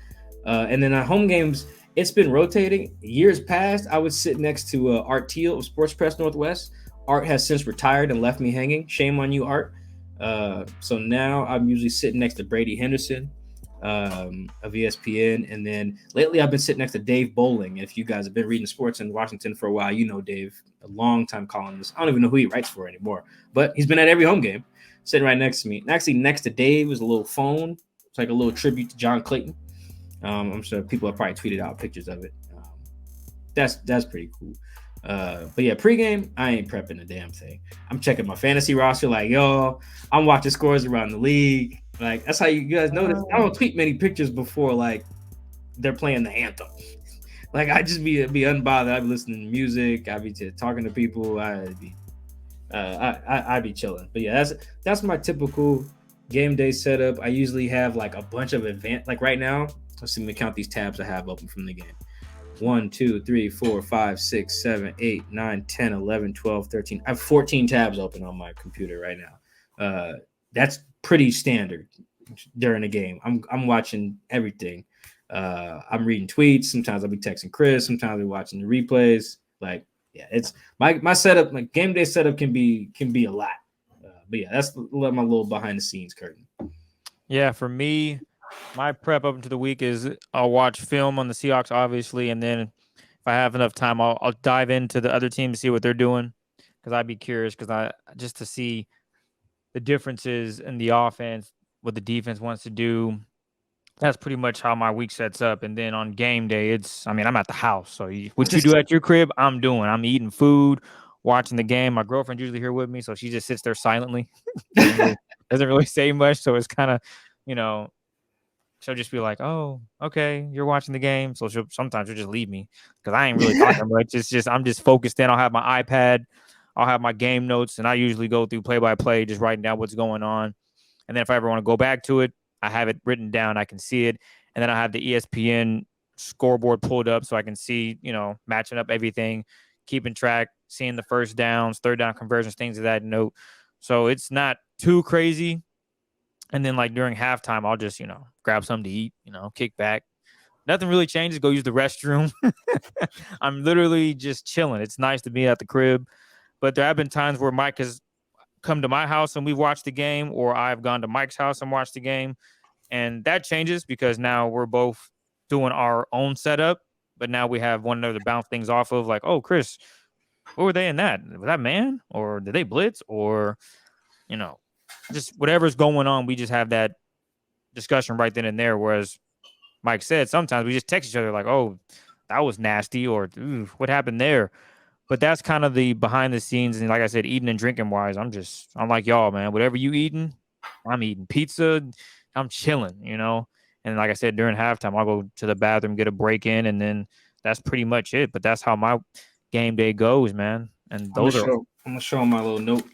And then on home games, it's been rotating. Years past, I would sit next to Art Teal of Sports Press Northwest. Art has since retired and left me hanging. Shame on you, Art. So now I'm usually sitting next to Brady Henderson of ESPN. And then lately I've been sitting next to Dave Bowling. If you guys have been reading sports in Washington for a while, you know Dave, a long-time columnist. I don't even know who he writes for anymore, but he's been at every home game, sitting right next to me. And actually next to Dave is a little phone. It's like a little tribute to John Clayton. I'm sure people have probably tweeted out pictures of it. That's pretty cool. But yeah, pregame, I ain't prepping a damn thing. I'm checking my fantasy roster, like, yo, I'm watching scores around the league. Like, that's how you guys notice. I don't tweet many pictures before like they're playing the anthem. Like, I just be unbothered. I'd be listening to music. I'd be talking to people. I'd be chilling. But yeah, that's my typical game day setup. I usually have like a bunch of like right now. Let's see me count these tabs I have open from the game. 1, 2, 3, 4, 5, 6, 7, 8, 9, 10, 11, 12, 13. I have 14 tabs open on my computer right now. That's pretty standard during a game. I'm watching everything. I'm reading tweets. Sometimes I'll be texting Chris. Sometimes I'll be watching the replays. Like, yeah, it's my setup. My game day setup can be a lot. But yeah, that's my little behind the scenes curtain. Yeah, for me, my prep up into the week is I'll watch film on the Seahawks, obviously, and then if I have enough time, I'll dive into the other team to see what they're doing, because I'd be curious, just to see the differences in the offense, what the defense wants to do. That's pretty much how my week sets up. And then on game day, I'm at the house. So what you do at your crib, I'm doing. I'm eating food, watching the game. My girlfriend's usually here with me, so she just sits there silently. doesn't really say much. So it's kind of, she'll just be like, "Oh, okay, you're watching the game." So sometimes she'll just leave me because I ain't really talking much. It's just I'm just focused in. I'll have my iPad, I'll have my game notes, and I usually go through play-by-play, just writing down what's going on. And then if I ever want to go back to it, I have it written down. I can see it. And then I have the ESPN scoreboard pulled up so I can see, matching up everything, keeping track, seeing the first downs, third down conversions, things of that note. So it's not too crazy. And then like during halftime, I'll just, grab something to eat, kick back. Nothing really changes. Go use the restroom. I'm literally just chilling. It's nice to be at the crib. But there have been times where Mike has come to my house and we've watched the game, or I've gone to Mike's house and watched the game. And that changes because now we're both doing our own setup, but now we have one another to bounce things off of, like, "Oh, Chris, What were they in that? Was that man? Or did they blitz? Or, just whatever's going on, we just have that discussion right then and there. Whereas Mike said, sometimes we just text each other like, oh, that was nasty, or what happened there? But that's kind of the behind the scenes. And like I said, eating and drinking wise, I'm like y'all, man. Whatever you eating, I'm eating pizza. I'm chilling, And like I said, during halftime, I'll go to the bathroom, get a break in, and then that's pretty much it. But that's how my game day goes, man. And I'm gonna show my little note.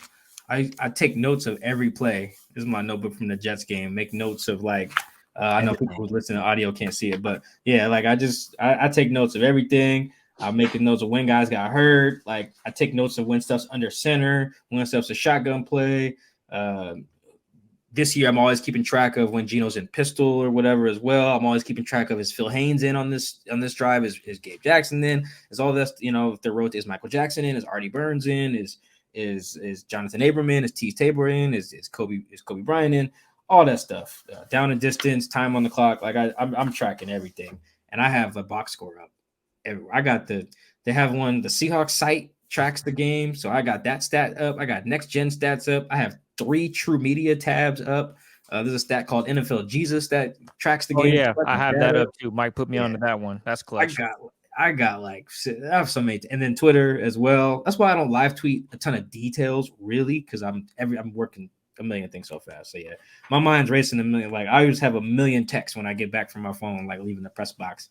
I take notes of every play. This is my notebook from the Jets game. Make notes of like I know people who listen to audio can't see it, but yeah, like I take notes of everything. I'm making notes of when guys got hurt. Like I take notes of when stuff's under center, when stuff's a shotgun play. This year, I'm always keeping track of when Geno's in pistol or whatever as well. I'm always keeping track of is Phil Haynes in on this drive? Is Gabe Jackson in? Is all this, if the road is Michael Jackson in? Is Artie Burns in? Is Jonathan Abram in? Is Tease Tabor in? Is Kobe Bryant in? All that stuff. Down and distance, time on the clock. Like I'm tracking everything, and I have a box score up. I got they have one. The Seahawks site tracks the game, so I got that stat up. I got next gen stats up. I have 3 True Media tabs up. There's a stat called NFL Jesus that tracks the game. Yeah, I have that up too. Mike put me onto that one. That's clutch. I have so many, and then Twitter as well. That's why I don't live tweet a ton of details, really, because I'm working a million things so fast. So yeah, my mind's racing a million. Like I just have a million texts when I get back from my phone, like leaving the press box.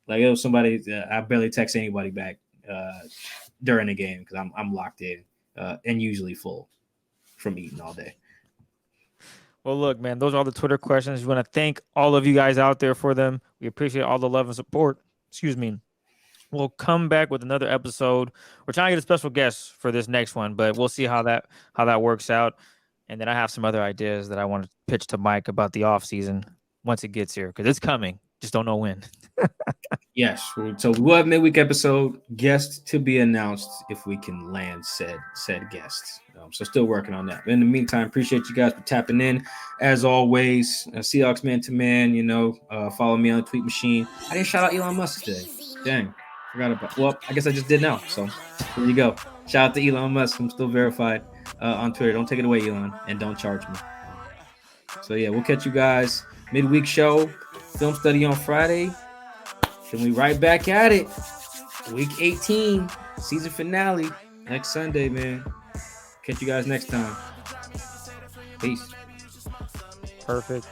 Like it was somebody, I barely text anybody back during the game because I'm locked in and usually full from eating all day. Well, look, man, those are all the Twitter questions. We want to thank all of you guys out there for them. We appreciate all the love and support. Excuse me. We'll come back with another episode. We're trying to get a special guest for this next one, but we'll see how that works out. And then I have some other ideas that I want to pitch to Mike about the off season once it gets here, because it's coming. Just don't know when. Yes. So we'll have midweek episode, guest to be announced if we can land said guests. So still working on that. In the meantime, appreciate you guys for tapping in. As always, Seahawks man to man, follow me on the tweet machine. I didn't shout out Elon Musk today. Dang. Forgot about. Well, I guess I just did now. So there you go. Shout out to Elon Musk. I'm still verified on Twitter. Don't take it away, Elon, and don't charge me. So yeah, we'll catch you guys midweek show, film study on Friday. Then we right back at it. Week 18, season finale next Sunday, man. Catch you guys next time. Peace. Perfect.